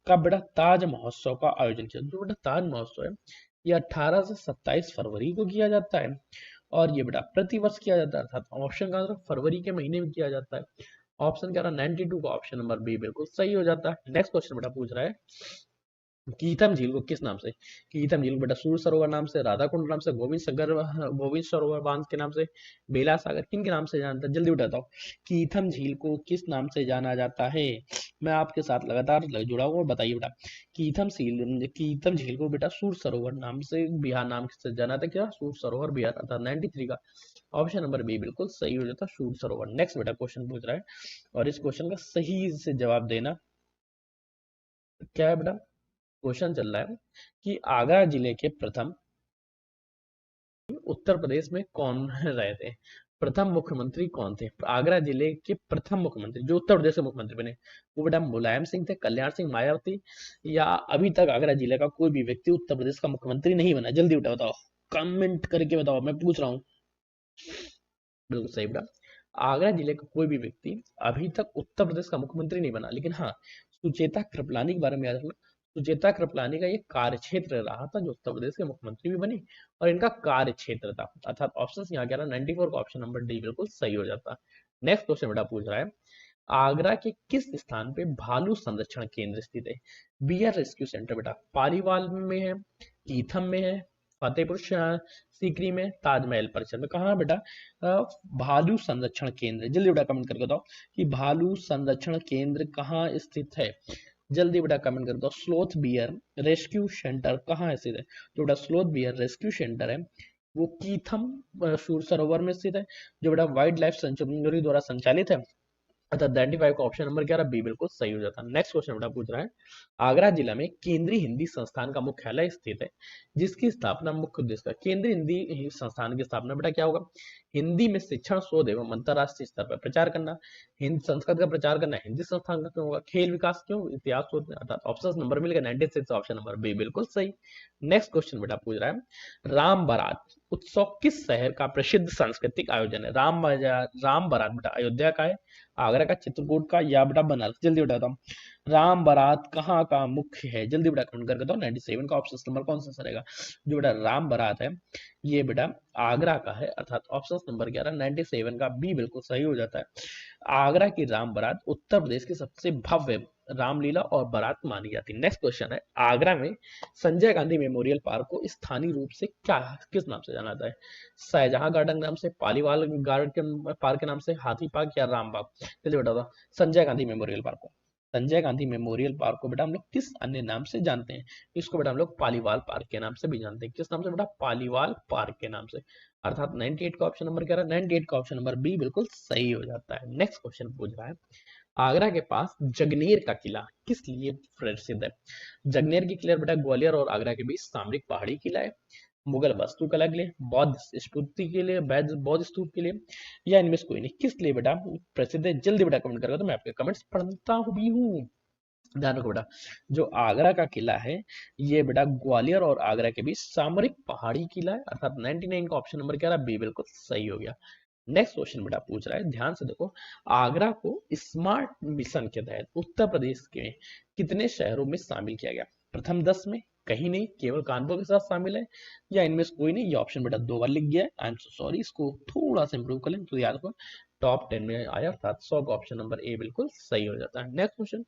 कब बेटा ताज महोत्सव का आयोजन किया? जो बेटा ताज महोत्सव है ये 18 से 27 फरवरी को किया जाता है, और ये बेटा प्रतिवर्ष किया जाता है, अर्थात ऑप्शन का आंसर फरवरी के महीने में किया जाता है। ऑप्शन क्या रहा? 92 का ऑप्शन नंबर बी बिल्कुल सही हो जाता है। नेक्स्ट क्वेश्चन बेटा पूछ रहा है, कीथम झील को किस नाम से? कीथम झील को बेटा सूर सरोवर नाम से, राधा कुंड नाम से, गोविंद सरोवर बांध के नाम से, बेला सागर, किन के नाम से जानता है? जल्दी बताओ कीथम झील को किस नाम से जाना जाता है? मैं आपके साथ लगातार जुड़ा हुआ, बताइए बेटा। कीथम झील को बेटा सूर सरोवर नाम से, बिहार नाम से जाना था, क्या सूर सरोवर बिहार, अर्थात 93 का ऑप्शन नंबर बी बिल्कुल सही हो जाता, सूर सरोवर। नेक्स्ट बेटा क्वेश्चन पूछ रहा है, और इस क्वेश्चन का सही से जवाब देना। क्या है बेटा? क्वेश्चन चल रहा है कि आगरा जिले के प्रथम उत्तर प्रदेश में कौन रहे थे? प्रथम मुख्यमंत्री कौन थे? आगरा जिले के प्रथम मुख्यमंत्री जो उत्तर प्रदेश के मुख्यमंत्री बने वो बेटा मुलायम सिंह थे, कल्याण सिंह, मायावती, या अभी तक आगरा जिले का कोई भी व्यक्ति उत्तर प्रदेश का मुख्यमंत्री नहीं बना? जल्दी बताओ, कमेंट करके बताओ, मैं पूछ रहा हूँ। बिल्कुल सही बेटा, आगरा जिले का कोई भी व्यक्ति अभी तक उत्तर प्रदेश का मुख्यमंत्री नहीं बना, लेकिन हाँ सुचेता कृपलानी के बारे में याद रखना। सुचेता कृपलानी का ये कार्य क्षेत्र रहा था जो उत्तर प्रदेश के मुख्यमंत्री भी बनी, और इनका कार्य क्षेत्र था, अर्थात ऑप्शन यहाँ क्या रहा? 94 का ऑप्शन नंबर डी बिल्कुल सही हो जाता। नेक्स्ट क्वेश्चन बेटा पूछ रहा है, आगरा के किस स्थान पे भालू संरक्षण केंद्र स्थित है? बियर रेस्क्यू सेंटर बेटा पालीवाल में है, कीथम में है, फतेहपुर सीकरी में, ताजमहल परिसर में? कहाँ बेटा भालू संरक्षण केंद्र? जल्दी बेटा कमेंट करके बताओ कि भालू संरक्षण केंद्र कहाँ स्थित है? जल्दी बेटा कमेंट कर दो। स्लोथ बियर रेस्क्यू सेंटर कहाँ स्थित है? जो बेटा स्लोथ बियर रेस्क्यू सेंटर है वो कीथम सूर सरोवर में स्थित है, जो बेटा वाइल्ड लाइफ सेंचुरी द्वारा संचालित है, अर्थात 95 का ऑप्शन नंबर क्या रहा? बी बिल्कुल सही हो जाता है। नेक्स्ट क्वेश्चन बेटा पूछ रहा है, आगरा जिला में केंद्रीय हिंदी संस्थान का मुख्यालय स्थित है, जिसकी स्थापना मुख्य उद्देश्य का? केंद्रीय हिंदी संस्थान की स्थापना बेटा क्या होगा? हिंदी में शिक्षण शोध एवं अंतरराष्ट्रीय स्तर पर प्रचार करना, हिंदी संस्कृत का प्रचार करना हिंदी संस्थान का क्यों होगा, खेल विकास क्यों, इतिहास शोध में, अर्थात ऑप्शन नंबर मिलेगा 96, ऑप्शन नंबर बी बिल्कुल सही। नेक्स्ट क्वेश्चन बेटा पूछ रहा है राम बारात उत्सव किस शहर का प्रसिद्ध सांस्कृतिक आयोजन है। राम बारात बेटा अयोध्या का है, आगरा का, चित्रकूट का, या बेटा बनारस। जल्दी बेटा बताओ राम बारात कहाँ का मुख्य है, जल्दी बेटा कमेंट करके बताओ। 97 का ऑप्शन नंबर कौन सा रहेगा। जो बेटा राम बारात है ये बेटा आगरा का है, अर्थात ऑप्शन नंबर 11 97 का बी बिल्कुल सही हो जाता है। आगरा की राम बारात उत्तर प्रदेश की सबसे भव्य रामलीला और बारात मानी जाती है। नेक्स्ट क्वेश्चन है आगरा में संजय गांधी मेमोरियल पार्क को स्थानीय रूप से क्या किस नाम से जाना जाता है। शाहजहां गार्डन नाम से, पालीवाल गार्डन पार्क के नाम से, हाथी पार्क या राम बाग। चलिए बेटा बताओ संजय गांधी मेमोरियल पार्क को, संजय गांधी मेमोरियल पार्क को बेटा हम लोग किस अन्य नाम से जानते हैं। इसको बेटा हम लोग पालीवाल पार्क के नाम से भी जानते हैं। किस नाम से बेटा, पालीवाल पार्क के नाम से, अर्थात 98 का ऑप्शन नंबर क्या रहा है, 98 का ऑप्शन नंबर बी बिल्कुल सही हो जाता है। नेक्स्ट क्वेश्चन पूछ रहा है आगरा के पास जगनेर का किला किस लिए प्रसिद्ध है। जगनेर की किला बेटा ग्वालियर और आगरा के बीच सामरिक पहाड़ी किला है, मुगल वास्तुकला के लिए, बौद्ध स्फूर्ति के लिए, बौद्ध स्तूप के लिए, या इनमें से कोई नहीं। किस लिए बेटा प्रसिद्ध है, जल्दी बेटा कमेंट करेगा तो मैं आपके कमेंट्स पढ़ता हूँ भी हूँ। ध्यान रखो बेटा जो आगरा का किला है ये बेटा ग्वालियर और आगरा के बीच सामरिक पहाड़ी किला है, अर्थात 99 का ऑप्शन नंबर क्या रहा, बी बिल्कुल सही हो गया। नेक्स्ट क्वेश्चन बेटा पूछ रहा है ध्यान से देखो आगरा को स्मार्ट मिशन के तहत उत्तर प्रदेश के कितने शहरों में शामिल किया गया। प्रथम 10 में, कहीं नहीं, केवल कानपुर के साथ शामिल है, या इनमें से कोई नहीं। ये ऑप्शन बेटा 2 बार लिख गया है, आई एम सो सॉरी, इसको थोड़ा सा इंप्रूव कर लें तो याद रखो टॉप 10 में आया, अर्थात 100 का ऑप्शन नंबर ए बिल्कुल सही हो जाता है। Next question